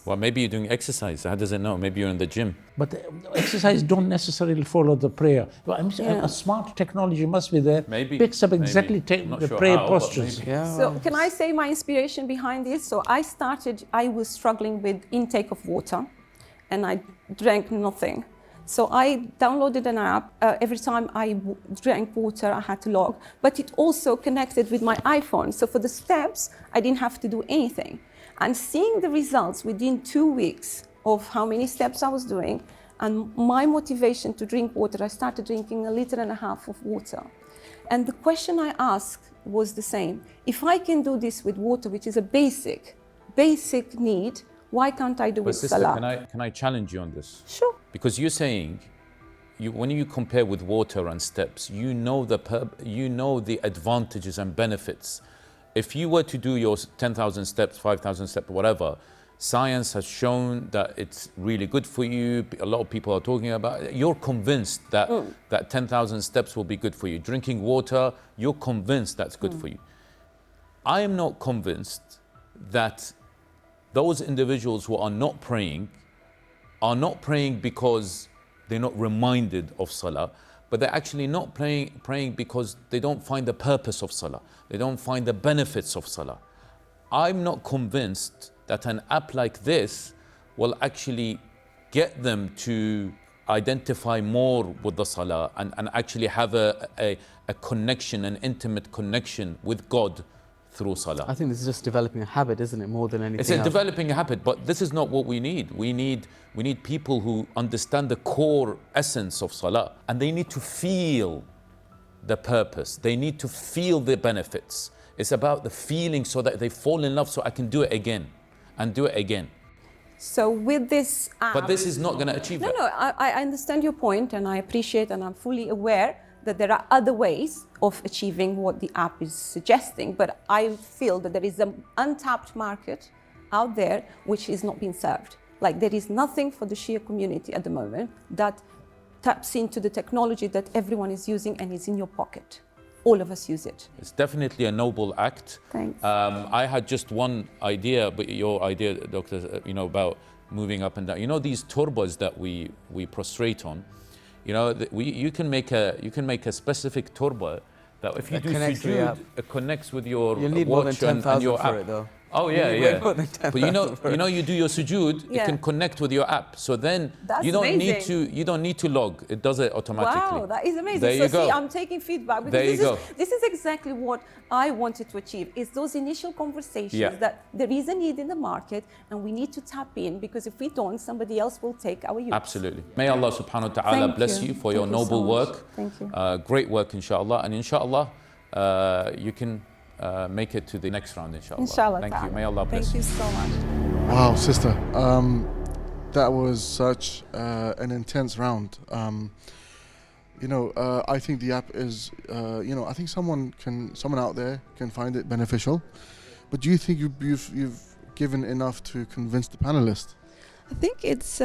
S3: Well, maybe you're doing exercise. How does it know? Maybe you're in the gym.
S4: But exercise don't necessarily follow the prayer. Well, a smart technology must be there.
S3: Maybe.
S4: Picks up exactly the prayer postures.
S17: So can I say my inspiration behind this? So I was struggling with intake of water and I drank nothing. So I downloaded an app. Every time I drank water, I had to log. But it also connected with my iPhone. So for the steps, I didn't have to do anything. And seeing the results within 2 weeks of how many steps I was doing and my motivation to drink water, I started drinking 1.5 liters of water. And the question I asked was the same. If I can do this with water, which is a basic need, why can't I do it with salah?
S3: Can I challenge you on this?
S17: Sure.
S3: Because you're saying, when you compare with water and steps, you know the advantages and benefits. If you were to do your 10,000 steps, 5,000 steps, whatever, science has shown that it's really good for you. A lot of people are talking about it. You're convinced that that 10,000 steps will be good for you. Drinking water, you're convinced that's good for you. I am not convinced that those individuals who are not praying because they're not reminded of salah, but they're actually not praying because they don't find the purpose of salah. They don't find the benefits of salah. I'm not convinced that an app like this will actually get them to identify more with the salah and actually have a connection, an intimate connection with God through salah.
S5: I think this is just developing a habit, isn't it, more than anything
S3: else? It's developing a habit, but this is not what we need. We need people who understand the core essence of salah, and they need to feel the purpose. They need to feel the benefits. It's about the feeling so that they fall in love, so I can do it again and do it again.
S17: So with this app...
S3: But this is not going to achieve that.
S17: No, I understand your point, and I appreciate and I'm fully aware that there are other ways of achieving what the app is suggesting, but I feel that there is an untapped market out there which is not being served. Like, there is nothing for the Shia community at the moment that taps into the technology that everyone is using and is in your pocket. All of us use it.
S3: It's definitely a noble act.
S17: Thanks.
S3: I had just one idea, but your idea, Doctor, about moving up and down. These turbas that we prostrate on. You can make a specific turba that if you do sujood, it connects with your
S5: You'll need more than
S3: watch
S5: 10,000
S3: and your
S5: for
S3: app.
S5: it, though.
S3: Oh yeah. But you do your sujood,
S17: Yeah.
S3: it can connect with your app. So then
S17: That's
S3: you don't
S17: amazing.
S3: need to log. It does it automatically.
S17: Wow, that is amazing.
S3: There you go.
S17: See, I'm taking feedback because this is exactly what I wanted to achieve. Is those initial conversations that there is a need in the market and we need to tap in, because if we don't, somebody else will take our use.
S3: Absolutely. May Allah subhanahu wa ta'ala bless you for your noble work.
S17: Thank you.
S3: Great work, inshallah. And inshallah, you can make it to the next round, inshallah.
S17: Inshallah.
S3: Thank you. May Allah bless
S17: you so much.
S12: Wow, sister. That was such an intense round. I think the app is, I think someone out there can find it beneficial. But do you think you've given enough to convince the panelists?
S19: I think it's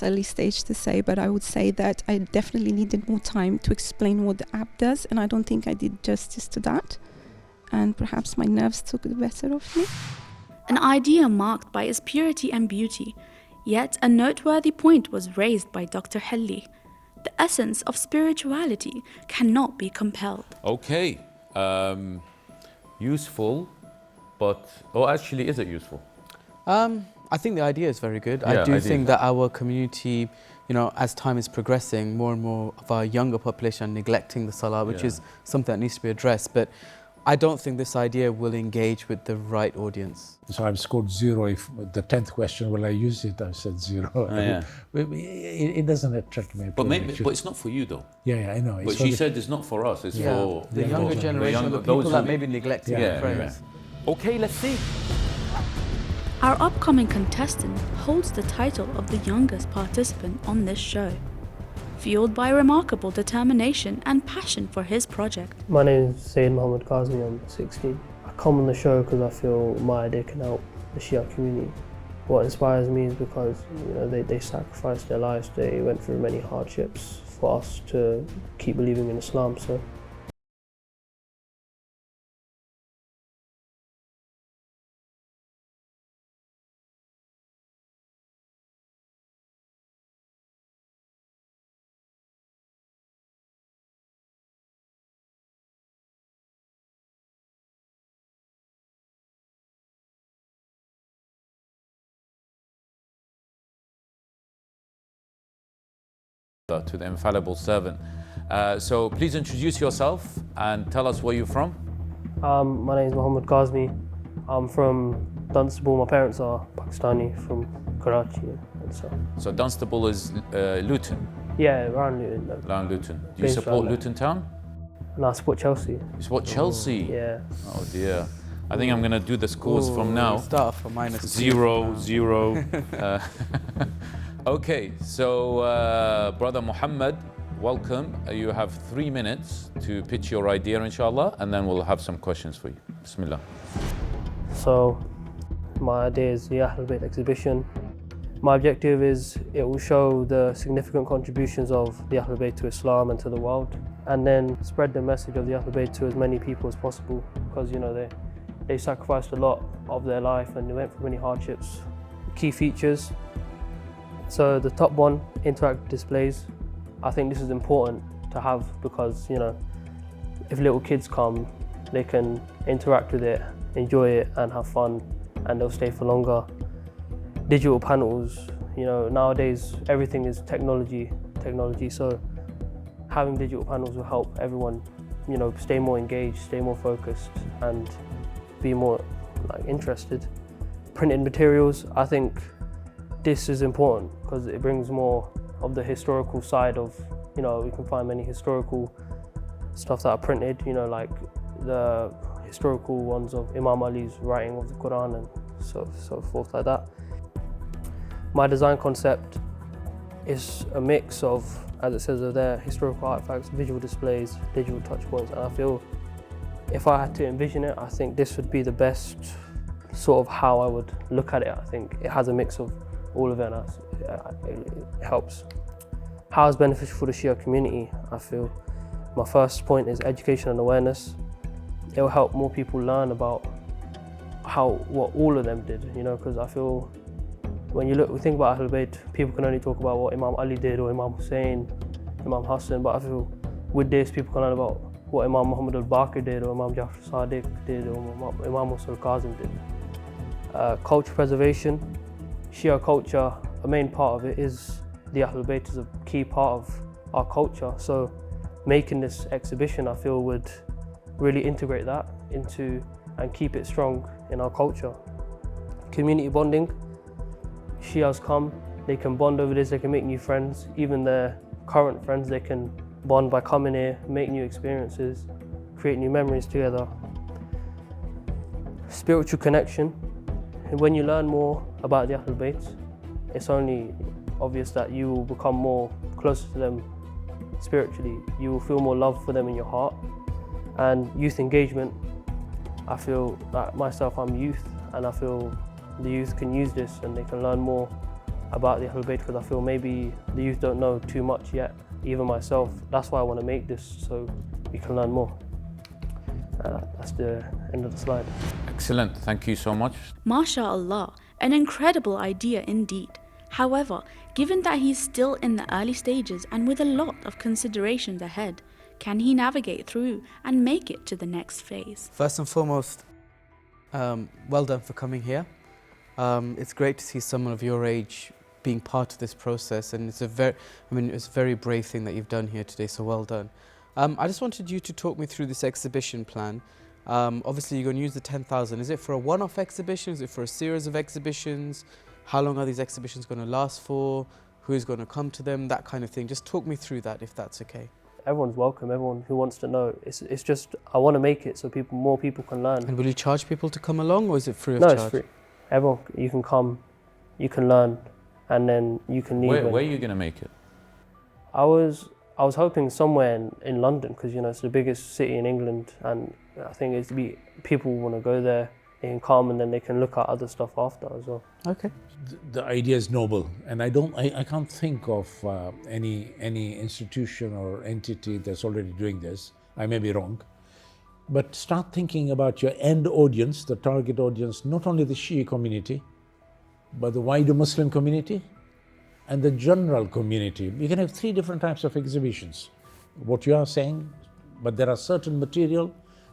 S19: early stage to say, but I would say that I definitely needed more time to explain what the app does, and I don't think I did justice to that. And perhaps my nerves took the better of me.
S1: An idea marked by its purity and beauty, yet a noteworthy point was raised by Dr. Helli. The essence of spirituality cannot be compelled.
S3: Okay. Useful, but... actually, is it useful?
S5: I think the idea is very good.
S3: Yeah,
S5: I do think that our community, as time is progressing, more and more of our younger population are neglecting the salah, which is something that needs to be addressed. But I don't think this idea will engage with the right audience.
S4: So I've scored 0. If the 10th question, will I use it? I said 0.
S3: Oh, yeah.
S4: It doesn't attract me.
S3: But it's not for you though.
S4: Yeah, I know.
S3: But she said it's not for us. It's for
S5: the younger generation, the people that maybe neglecting their friends.
S3: Okay, let's see.
S1: Our upcoming contestant holds the title of the youngest participant on this show. Fueled by remarkable determination and passion for his project.
S20: My name is Mohammed Kazmi, I'm 16. I come on the show because I feel my idea can help the Shia community. What inspires me is because they sacrificed their lives, they went through many hardships for us to keep believing in Islam. So
S3: to the Infallibles Servant. So please introduce yourself and tell us where you're from.
S20: My name is Mohammed Kazmi. I'm from Dunstable. My parents are Pakistani from Karachi. And
S3: so Dunstable is Luton?
S20: Yeah, around Luton.
S3: Around Luton. Do you support Luton Town?
S20: No, I support Chelsea.
S3: You support Chelsea?
S20: Yeah.
S3: Oh dear. I think I'm going to do the scores from now.
S5: Start off from -2.
S3: 0, 0. Okay, so Brother Mohammed, welcome. You have 3 minutes to pitch your idea, inshallah, and then we'll have some questions for you. Bismillah.
S20: So, my idea is the Ahlul Bayt exhibition. My objective is it will show the significant contributions of the Ahlul Bayt to Islam and to the world, and then spread the message of the Ahlul Bayt to as many people as possible, because they sacrificed a lot of their life and they went through many hardships. Key features. So the top one, interactive displays. I think this is important to have because, if little kids come, they can interact with it, enjoy it and have fun, and they'll stay for longer. Digital panels, nowadays everything is technology, so having digital panels will help everyone, stay more engaged, stay more focused and be more interested. Printed materials, I think this is important because it brings more of the historical side of, we can find many historical stuff that are printed, like the historical ones of Imam Ali's writing of the Quran and so forth like that. My design concept is a mix of, as it says over there, historical artifacts, visual displays, digital touch points, and I feel if I had to envision it, I think this would be the best sort of how I would look at it. I think it has a mix of all of it, and it helps. How it's beneficial for the Shia community, I feel. My first point is education and awareness. It will help more people learn about what all of them did, because I feel when we think about Ahlul Bayt, people can only talk about what Imam Ali did or Imam Hussein, Imam Hassan, but I feel with this people can learn about what Imam Muhammad al-Baqir did or Imam Jafar Sadiq did or Imam Musa al-Kazim did. Culture preservation. Shia culture, a main part of it is the Ahlul Bayt is a key part of our culture. So making this exhibition, I feel, would really integrate that into and keep it strong in our culture. Community bonding. Shias come, they can bond over this, they can make new friends. Even their current friends, they can bond by coming here, make new experiences, create new memories together. Spiritual connection. And when you learn more about the Ahlul Bayt, it's only obvious that you will become more closer to them spiritually. You will feel more love for them in your heart. And youth engagement, I feel that myself, I'm youth, and I feel the youth can use this and they can learn more about the Ahlul Bayt, because I feel maybe the youth don't know too much yet, even myself. That's why I want to make this, so we can learn more. That's the end of the slide.
S3: Excellent, thank you so much.
S1: MashaAllah, an incredible idea indeed. However, given that he's still in the early stages and with a lot of considerations ahead, can he navigate through and make it to the next phase?
S5: First and foremost, well done for coming here. It's great to see someone of your age being part of this process, and it's a very brave thing that you've done here today, so well done. I just wanted you to talk me through this exhibition plan. Obviously, you're going to use the 10,000. Is it for a one-off exhibition? Is it for a series of exhibitions? How long are these exhibitions going to last for? Who's going to come to them? That kind of thing. Just talk me through that, if that's okay.
S20: Everyone's welcome. Everyone who wants to know. It's just I want to make it so more people can learn.
S5: And will you charge people to come along, or is it free of charge?
S20: No, it's free. Everyone, you can come, you can learn, and then you can leave.
S3: Where are you going to make it?
S20: I was hoping somewhere in London, because it's the biggest city in England, and I think people want to go there. They can come and then they can look at other stuff after as well.
S5: Okay.
S4: The idea is noble, and I can't think of any institution or entity that's already doing this. I may be wrong, but start thinking about your end audience, the target audience, not only the Shia community, but the wider Muslim community and the general community. You can have 3 different types of exhibitions. What you are saying, but there are certain material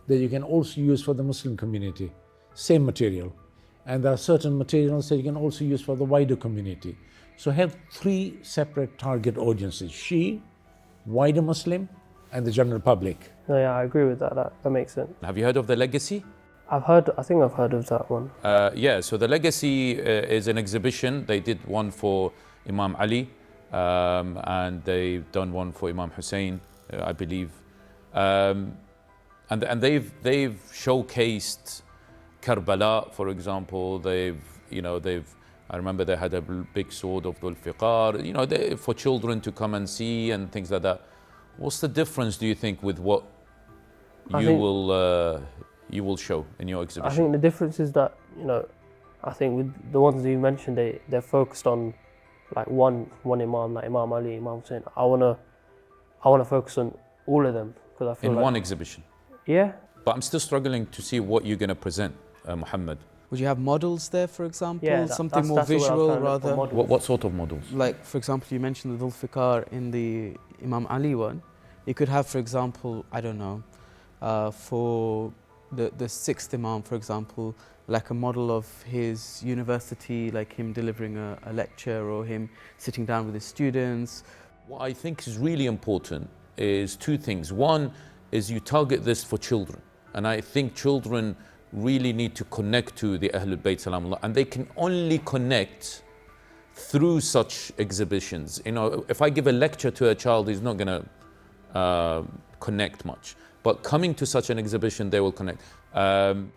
S4: that you can also use for the Muslim community. Same material. And there are certain materials that you can also use for the wider community. So have 3 separate target audiences: Shia, wider Muslim, and the general public.
S20: No, yeah, I agree with that. That makes sense.
S3: Have you heard of the Legacy?
S20: I think I've heard of that one.
S3: Yeah, so the Legacy is an exhibition. They did one for Imam Ali, and they've done one for Imam Hussein, I believe. And they've showcased Karbala, for example. I remember they had a big sword of Dhul Fiqar, for children to come and see and things like that. What's the difference, do you think, with what you will show in your exhibition?
S20: I think the difference is that, I think with the ones you mentioned, they're focused on like one Imam, like Imam Ali, Imam Hussein. I wanna focus on all of them, because I feel
S3: in one exhibition.
S20: Yeah.
S3: But I'm still struggling to see what you're going to present, Mohammed.
S5: Would you have models there, for example?
S20: Yeah,
S5: something more visual, rather.
S3: What sort of models?
S5: Like, for example, you mentioned the Dhul Fiqar in the Imam Ali one. You could have, for example, I don't know, for the 6th Imam, for example, like a model of his university, like him delivering a lecture or him sitting down with his students.
S3: What I think is really important is 2 things. One is you target this for children. And I think children really need to connect to the Ahlul Bayt Salamullah, and they can only connect through such exhibitions. If I give a lecture to a child, he's not going to connect much. But coming to such an exhibition, they will connect.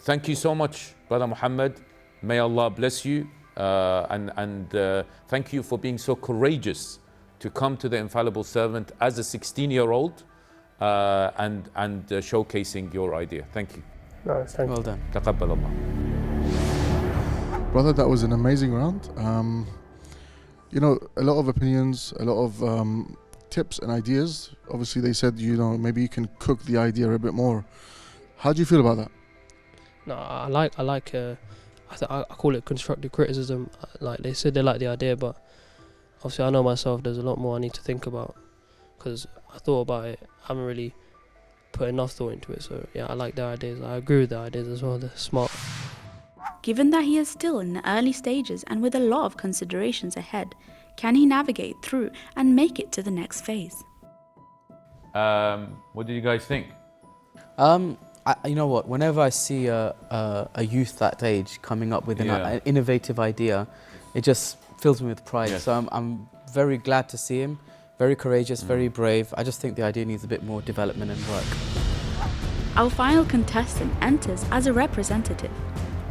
S3: Thank you so much, Brother Mohammed. May Allah bless you. And thank you for being so courageous to come to the Infallible Servant as a 16-year-old and showcasing your idea. Thank you.
S20: Nice, thank you.
S5: Well done.
S3: Taqabbal Allah.
S12: Brother, that was an amazing round. A lot of opinions, a lot of tips and ideas. Obviously, they said, maybe you can cook the idea a bit more. How do you feel about that?
S20: No, I like. I call it constructive criticism. Like they said, they like the idea, but obviously, I know myself. There's a lot more I need to think about, because I thought about it. I haven't really put enough thought into it. So yeah, I like their ideas. I agree with their ideas as well. They're smart.
S1: Given that he is still in the early stages and with a lot of considerations ahead, can he navigate through and make it to the next phase?
S3: What do you guys think?
S5: You know what? Whenever I see a youth that age coming up with an innovative idea, it just fills me with pride.
S3: Yes.
S5: So I'm very glad to see him. Very courageous, very brave. I just think the idea needs a bit more development and work.
S1: Our final contestant enters as a representative,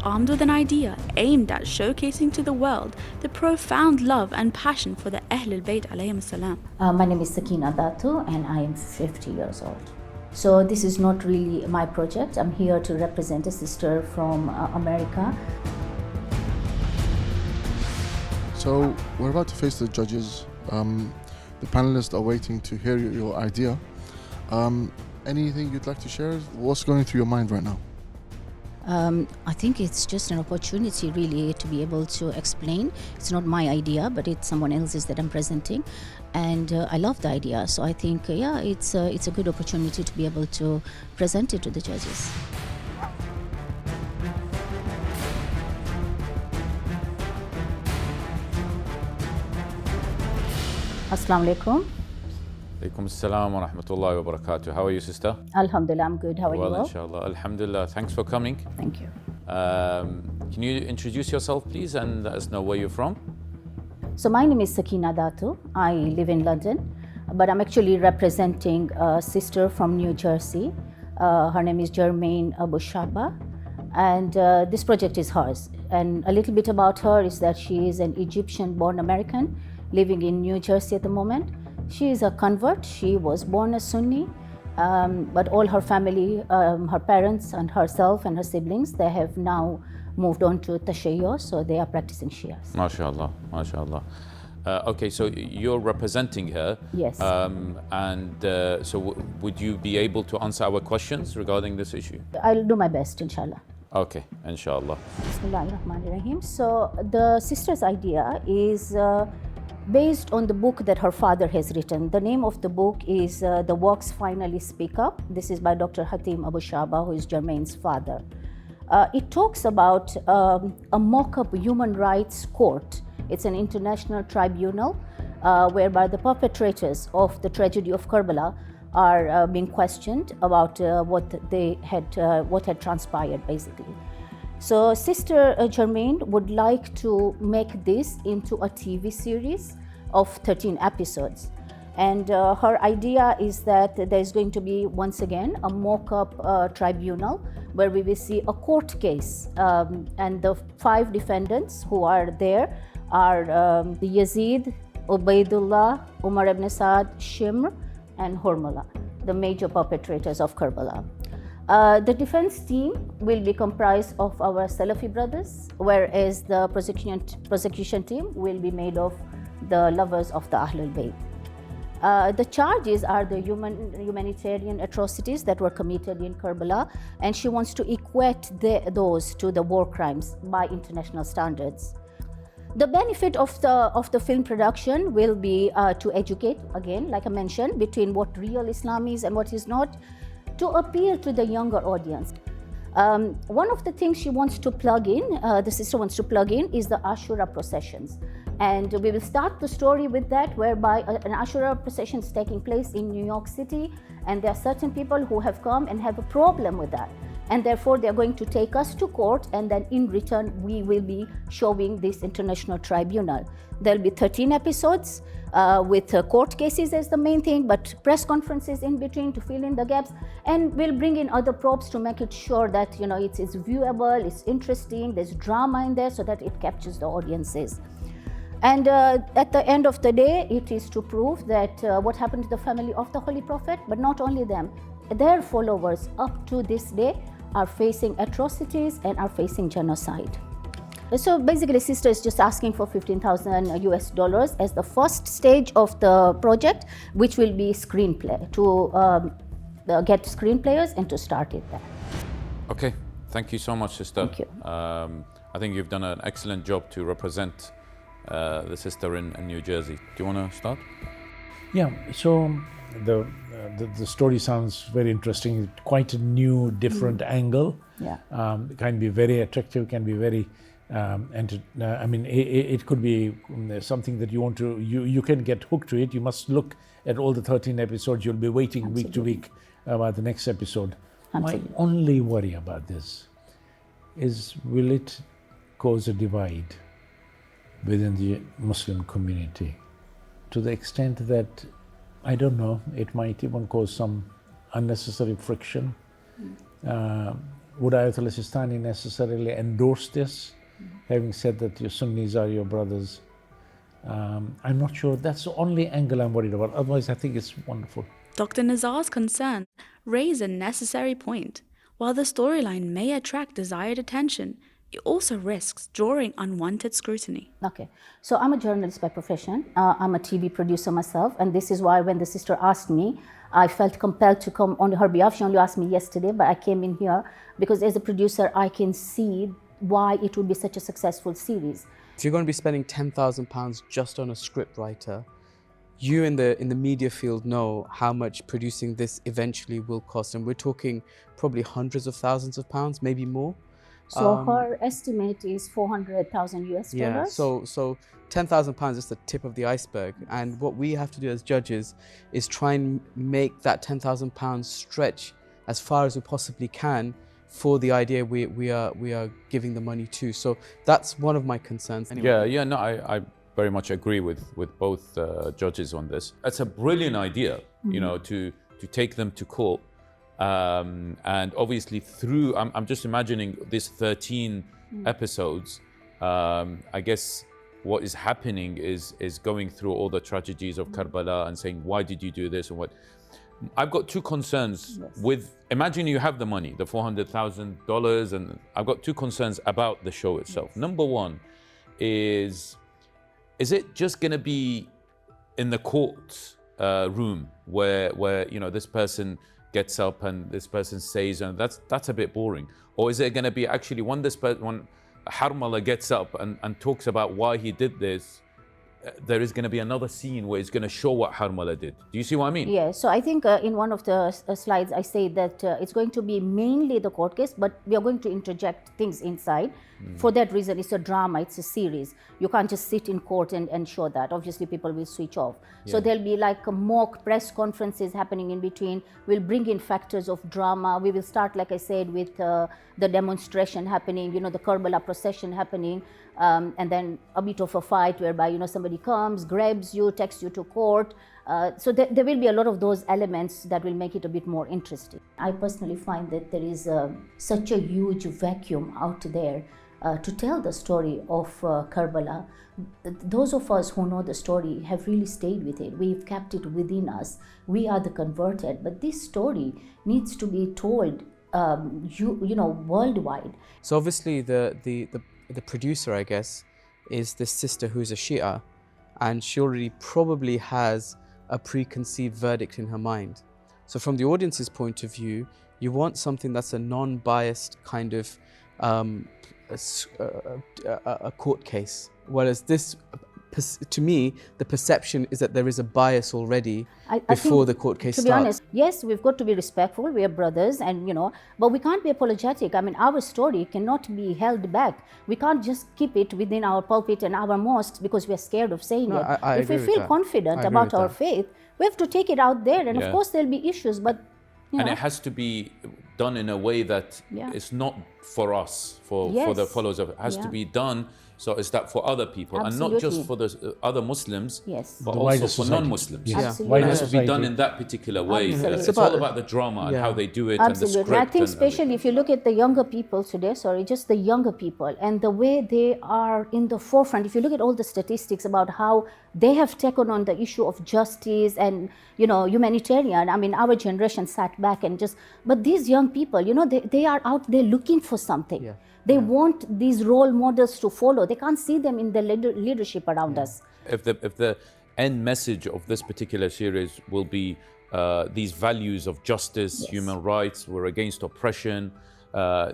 S1: armed with an idea aimed at showcasing to the world the profound love and passion for the Ahlul Bayt alayhim salam.
S21: My name is Sakina Datoo and I am 50 years old. So this is not really my project. I'm here to represent a sister from America.
S12: So we're about to face the judges. The panelists are waiting to hear your idea. Anything you'd like to share? What's going through your mind right now?
S21: I think it's just an opportunity really to be able to explain. It's not my idea, but it's someone else's that I'm presenting. And I love the idea. So I think, it's a good opportunity to be able to present it to the judges. Assalamu alaikum.
S3: Alaikum assalam wa rahmatullahi wa barakatuh. How are you, sister?
S21: Alhamdulillah, I'm good. How are you?
S3: Well, inshallah. Alhamdulillah. Thanks for coming.
S21: Thank you.
S3: Can you introduce yourself, please, and let us know where you're from?
S21: So my name is Sakina Datoo. I live in London, but I'm actually representing a sister from New Jersey. Her name is Jermaine Abu Shaba, and this project is hers. And a little bit about her is that she is an Egyptian-born American living in New Jersey at the moment. She is a convert. She was born a Sunni, but all her family, her parents and herself and her siblings, they have now moved on to Tashayyo, so they are practicing Shias.
S3: MashaAllah, MashaAllah. Okay, so you're representing her.
S21: Yes.
S3: So would you be able to answer our questions regarding this issue?
S21: I'll do my best, inshallah.
S3: Okay, inshallah.
S21: Bismillahirrahmanirrahim. So the sister's idea is based on the book that her father has written. The name of the book is The Works Finally Speak Up. This is by Dr. Hatim Abu Shaba, who is Jermaine's father. It talks about a mock-up human rights court. It's an international tribunal whereby the perpetrators of the tragedy of Karbala are being questioned about what had transpired, basically. So Sister Jermaine would like to make this into a TV series of 13 episodes. And her idea is that there's going to be, once again, a mock-up tribunal where we will see a court case. And the 5 defendants who are there are Yazid, Ubaidullah, Umar ibn Saad, Shimr, and Hormala, the major perpetrators of Karbala. The defense team will be comprised of our Salafi brothers, whereas the prosecution team will be made of the lovers of the Ahlul Bayt. The charges are the humanitarian atrocities that were committed in Karbala, and she wants to equate those to the war crimes by international standards. The benefit of the film production will be to educate, again, like I mentioned, between what real Islam is and what is not, to appeal to the younger audience. One of the things she wants to plug in, the sister wants to plug in, is the Ashura processions. And we will start the story with that, whereby an Ashura procession is taking place in New York City, and there are certain people who have come and have a problem with that. And therefore, they're going to take us to court, and then in return, we will be showing this international tribunal. There'll be 13 episodes with court cases as the main thing, but press conferences in between to fill in the gaps. And we'll bring in other props to make it sure that it's viewable, it's interesting, there's drama in there so that it captures the audiences. And at the end of the day, it is to prove that what happened to the family of the Holy Prophet, but not only them, their followers up to this day are facing atrocities and are facing genocide. So basically, sister is just asking for $15,000 as the first stage of the project, which will be screenplay, to get screenplayers and to start it there.
S3: Okay, thank you so much, sister.
S21: Thank you.
S3: I think you've done an excellent job to represent the sister in New Jersey. Do you want to start?
S4: Yeah, so the story sounds very interesting. Quite a new, different angle.
S21: Yeah.
S4: It can be very attractive, can be very, it could be something that you want to, you can get hooked to it. You must look at all the 13 episodes. You'll be waiting
S21: Absolutely.
S4: week to week about the next episode.
S21: Absolutely.
S4: My only worry about this is, will it cause a divide within the Muslim community to the extent that, I don't know, it might even cause some unnecessary friction? Would Ayatollah Sistani necessarily endorse this, having said that your Sunnis are your brothers? I'm not sure. That's the only angle I'm worried about. Otherwise, I think it's wonderful.
S1: Dr. Nizar's concerns raise a necessary point. While the storyline may attract desired attention, it also risks drawing unwanted scrutiny.
S21: Okay, so I'm a journalist by profession. I'm a TV producer myself, and this is why when the sister asked me, I felt compelled to come on her behalf. She only asked me yesterday, but I came in here because as a producer, I can see why it would be such a successful series.
S5: If you're going to be spending £10,000 just on a script writer, you in the media field know how much producing this eventually will cost, and we're talking probably hundreds of thousands of pounds, maybe more.
S21: So her estimate is 400,000 US dollars.
S5: Yeah, so £10,000 is the tip of the iceberg, and what we have to do as judges is try and make that £10,000 stretch as far as we possibly can for the idea we are giving the money to. So that's one of my concerns. Anyway.
S3: Yeah, no, I very much agree with both judges on this. It's a brilliant idea, you know, to take them to court. And obviously through, I'm just imagining this 13 episodes, I guess what is happening is going through all the tragedies of Karbala and saying, why did you do this and what? I've got two concerns with, imagine you have the money, the $400,000, and I've got two concerns about the show itself. Number one is it just gonna be in the court room where you know, this person gets up and this person says, and that's a bit boring? Or is it gonna be actually when Harmala gets up and talks about why he did this, there is going to be another scene where it's going to show what Harmala did. Do you see what I mean?
S21: Yeah, so I think in one of the slides I say that it's going to be mainly the court case, but we are going to interject things inside. For that reason, it's a drama, it's a series. You can't just sit in court and show that. Obviously, people will switch off. Yeah. So there'll be like mock press conferences happening in between. We'll bring in factors of drama. We will start, like I said, with the demonstration happening, you know, the Karbala procession happening, and then a bit of a fight whereby, you know, somebody comes, grabs you, takes you to court. So there will be a lot of those elements that will make it a bit more interesting. I personally find that there is such a huge vacuum out there to tell the story of Karbala. Those of us who know the story have really stayed with it. We've kept it within us. We are the converted, but this story needs to be told, you know, worldwide.
S5: So obviously the producer, I guess, is this sister who's a Shia, and she already probably has a preconceived verdict in her mind. So from the audience's point of view, you want something that's a non-biased kind of a court case. Whereas this, to me, the perception is that there is a bias already before the court case starts.
S21: To be honest, yes, we've got to be respectful. We are brothers, and you know, but we can't be apologetic. I mean, our story cannot be held back. We can't just keep it within our pulpit and our mosques because we are scared of saying it. If we feel confident about our faith, we have to take it out there. And of course, there'll be issues, but you know.
S3: And it has to be done in a way that it's not for us, for the followers of it. It has to be done so it's that for other people, and not just for the other Muslims, but also for non-Muslims. It has to be done in that particular way. It's all about the drama and how they do it and the script.
S21: I think especially if you look at the younger people today, just the younger people, and the way they are in the forefront. If you look at all the statistics about how they have taken on the issue of justice and, you know, humanitarian. I mean, our generation sat back and but these young people, you know, they are out there looking for something. They want these role models to follow. They can't see them in the leadership around us.
S3: If the end message of this particular series will be these values of justice, human rights, we're against oppression,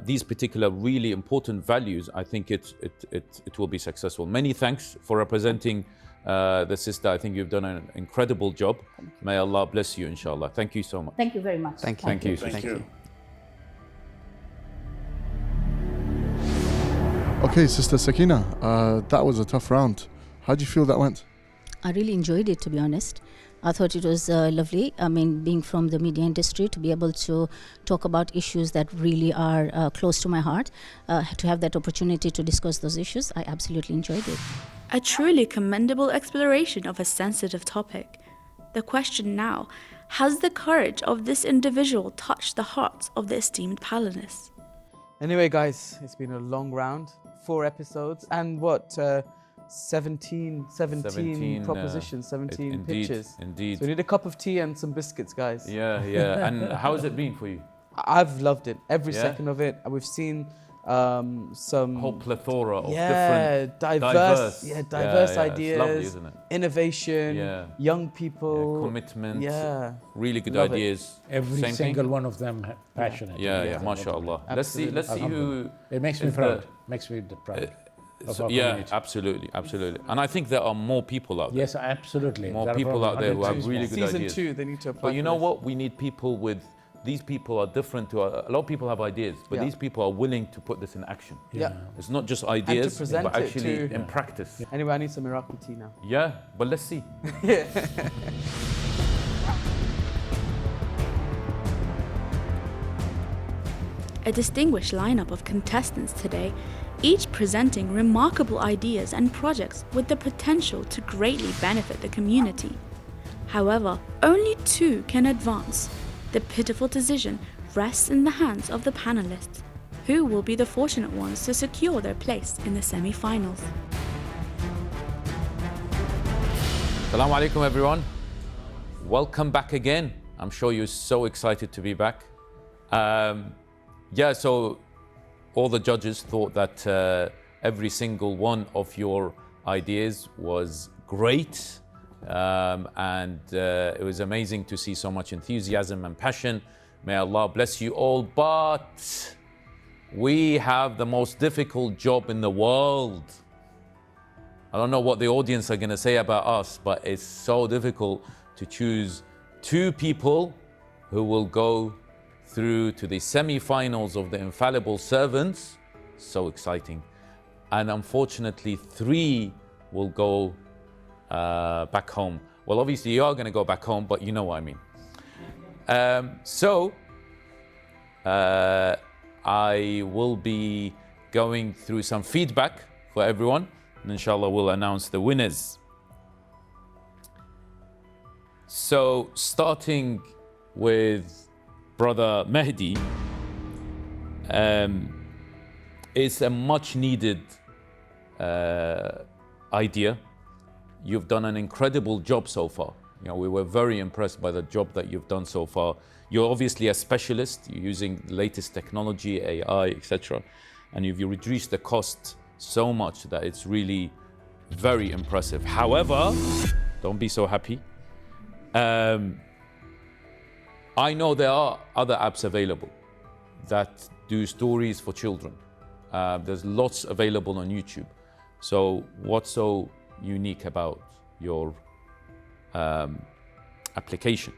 S3: these particular really important values, I think it will be successful. Many thanks for representing the sister. I think you've done an incredible job. May Allah bless you, inshallah. Thank you so much.
S21: Thank you very much.
S5: Thank you.
S3: Thank you.
S5: Thank you.
S12: Okay, Sister Sakina, that was a tough round. How do you feel that went?
S21: I really enjoyed it, to be honest. I thought it was lovely. I mean, being from the media industry, to be able to talk about issues that really are close to my heart, to have that opportunity to discuss those issues, I absolutely enjoyed it.
S1: A truly commendable exploration of a sensitive topic. The question now, has the courage of this individual touched the hearts of the esteemed panelists?
S5: Anyway, guys, it's been a long round, 4 episodes, and 17 propositions, 17 pitches.
S3: Indeed.
S5: So we need a cup of tea and some biscuits, guys.
S3: Yeah. And how has it been for you?
S5: I've loved it, every second of it. We've seen some
S3: whole plethora of different
S5: diverse ideas,
S3: it's lovely, isn't it?
S5: Innovation, young people,
S3: commitment, really good ideas.
S4: Every single one of them passionate.
S3: Mashallah. Let's see who.
S4: It makes me proud. Makes me proud.
S3: Absolutely. And I think there are more people out there.
S4: Yes, absolutely.
S3: More people out there who have really good ideas.
S5: Season 2, they need to apply.
S3: But you know what? We need people with these people are different to a lot of people have ideas, but these people are willing to put this in action. It's not just ideas, but actually in practice.
S5: Anyway, I need some Iraqi tea now.
S3: Yeah, but let's see.
S1: A distinguished lineup of contestants today, each presenting remarkable ideas and projects with the potential to greatly benefit the community. However, only 2 can advance. The pitiful decision rests in the hands of the panelists, who will be the fortunate ones to secure their place in the semi-finals.
S3: Assalamu alaikum, everyone. Welcome back again. I'm sure you're so excited to be back. So all the judges thought that every single one of your ideas was great. It was amazing to see so much enthusiasm and passion. May Allah bless you all. But we have the most difficult job in the world. I don't know what the audience are going to say about us, but it's so difficult to choose 2 people who will go through to the semi-finals of the Infallible Servants. So exciting. And unfortunately, 3 will go back home. Well, obviously you are going to go back home, but you know what I mean. I will be going through some feedback for everyone, and inshallah we'll announce the winners. So starting with Brother Mahdi, it's a much needed idea. You've done an incredible job so far. You know, we were very impressed by the job that you've done so far. You're obviously a specialist. You're using the latest technology, AI, etc. And you've reduced the cost so much that it's really very impressive. However, don't be so happy. I know there are other apps available that do stories for children. There's lots available on YouTube. So what's so unique about your application?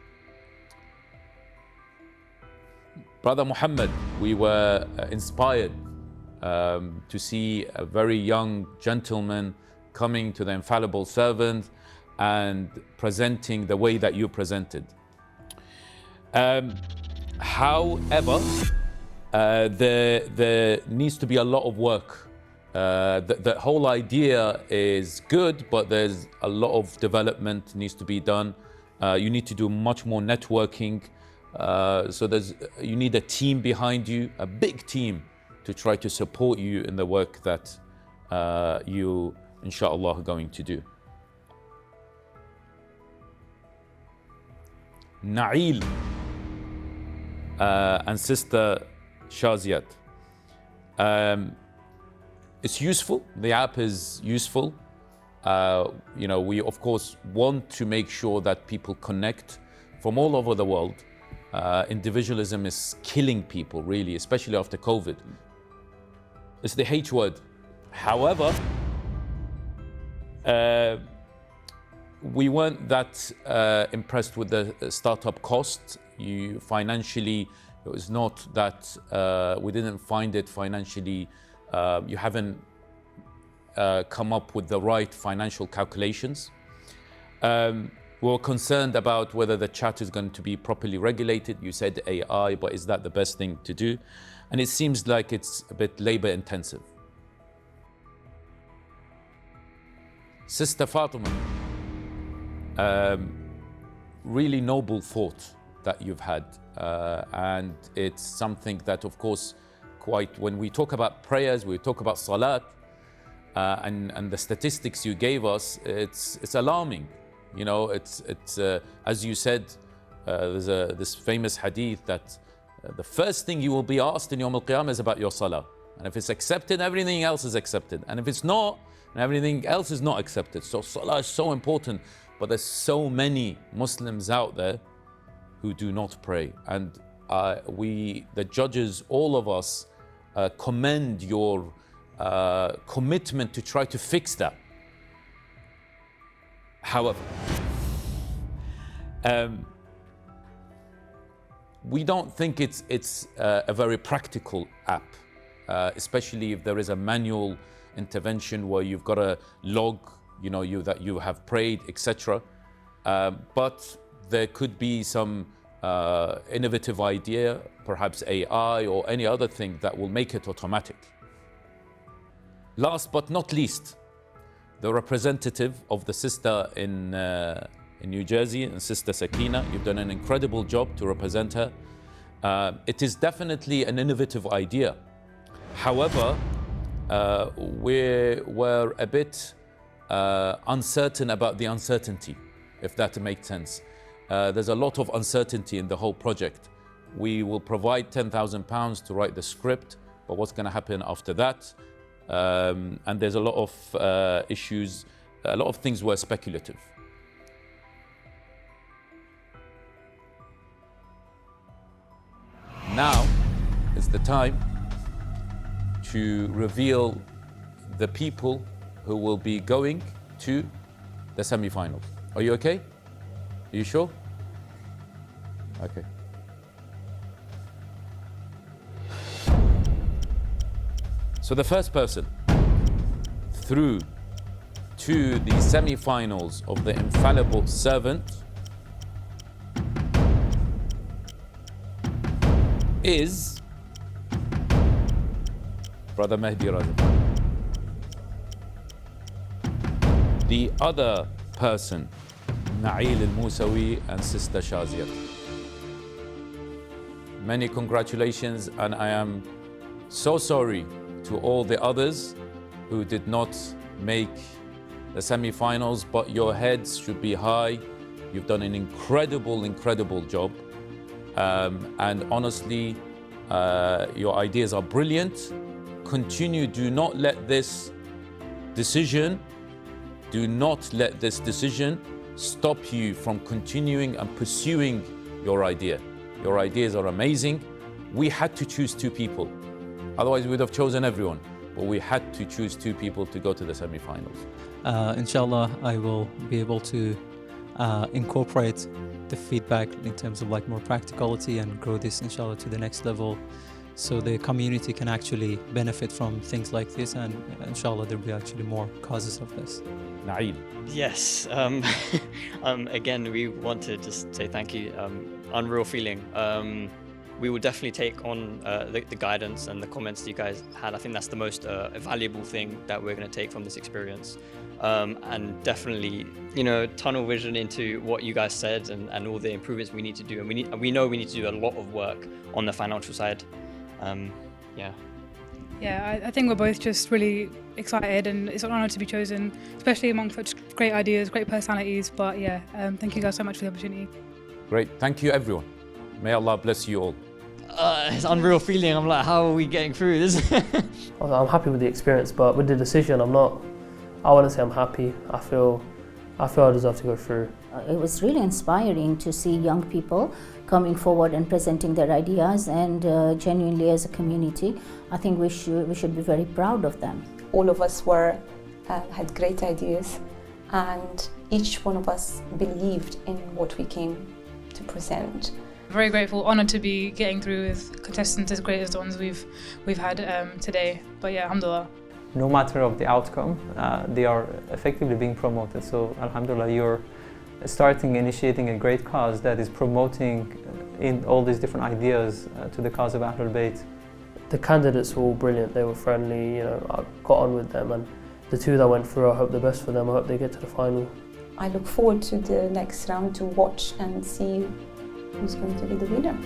S3: Brother Mohammed, we were inspired to see a very young gentleman coming to the Infallible Servant and presenting the way that you presented. However, there needs to be a lot of work. The whole idea is good, but there's a lot of development needs to be done. You need to do much more networking. You need a team behind you, a big team, to try to support you in the work that you, inshallah, are going to do. Na'il and Sister Shazia. It's useful. The app is useful. We of course want to make sure that people connect from all over the world. Individualism is killing people, really, especially after COVID. It's the H word. However, we weren't that impressed with the startup cost. Financially, it was not that, we didn't find it financially, you haven't come up with the right financial calculations. We were concerned about whether the chat is going to be properly regulated. You said AI, but is that the best thing to do? And it seems like it's a bit labor intensive. Sister Fatima, really noble thought that you've had. And it's something that, of course, when we talk about prayers, we talk about salat, and the statistics you gave us, it's alarming. You know, it's as you said, there's this famous hadith that the first thing you will be asked in Yawm al-Qiyamah is about your salah. And if it's accepted, everything else is accepted. And if it's not, everything else is not accepted. So salah is so important. But there's so many Muslims out there who do not pray. And the judges, all of us, commend your commitment to try to fix that. However, we don't think it's a very practical app, especially if there is a manual intervention where you've got to log, that you have prayed, etc. But there could be some innovative idea, perhaps AI or any other thing that will make it automatic. Last but not least, the representative of the sister in New Jersey, and Sister Sakina, you've done an incredible job to represent her. It is definitely an innovative idea. However, we're a bit uncertain about the uncertainty, if that makes sense. There's a lot of uncertainty in the whole project. We will provide £10,000 to write the script, but what's going to happen after that? And there's a lot of issues, a lot of things were speculative. Now is the time to reveal the people who will be going to the semi-finals. Are you okay? Are you sure? Okay. So the first person through to the semi-finals of the Infallibles Servant is Brother Mahdi Razavi. The other person, Na'il al-Musawi and Sister Shazia. Many congratulations, and I am so sorry to all the others who did not make the semi-finals, but your heads should be high. You've done an incredible job. And honestly, your ideas are brilliant. Continue, do not let this decision stop you from continuing and pursuing your idea. Your ideas are amazing. We had to choose 2 people. Otherwise, we would have chosen everyone. But we had to choose 2 people to go to the semi-finals.
S15: Inshallah, I will be able to incorporate the feedback in terms of more practicality and grow this, inshallah, to the next level, so the community can actually benefit from things like this, and inshallah there will be actually more causes of this.
S3: Na'il.
S10: Yes. Again, we want to just say thank you. Unreal feeling. We will definitely take on the guidance and the comments that you guys had. I think that's the most valuable thing that we're going to take from this experience. And definitely, tunnel vision into what you guys said and all the improvements we need to do. And we know we need to do a lot of work on the financial side.
S11: Yeah, I think we're both just really excited, and it's an honor to be chosen, especially among such great ideas, great personalities. But yeah, thank you guys so much for the opportunity.
S3: Great, thank you everyone. May Allah bless you all.
S13: It's an unreal feeling. I'm like, how are we getting through this?
S20: I'm happy with the experience, but with the decision, I wouldn't say I'm happy. I feel I deserve to go through.
S21: It was really inspiring to see young people coming forward and presenting their ideas, and genuinely as a community, I think we should be very proud of them.
S18: All of us had great ideas, and each one of us believed in what we came to present.
S11: Very grateful, honoured to be getting through with contestants as great as the ones we've had today. But yeah, alhamdulillah.
S14: No matter of the outcome, they are effectively being promoted. So alhamdulillah, you're initiating a great cause that is promoting in all these different ideas to the cause of Ahlul Bayt.
S20: The candidates were all brilliant. They were friendly. I got on with them, and the 2 that went through, I hope the best for them. I hope they get to the final.
S18: I look forward to the next round to watch and see who's going to be the winner.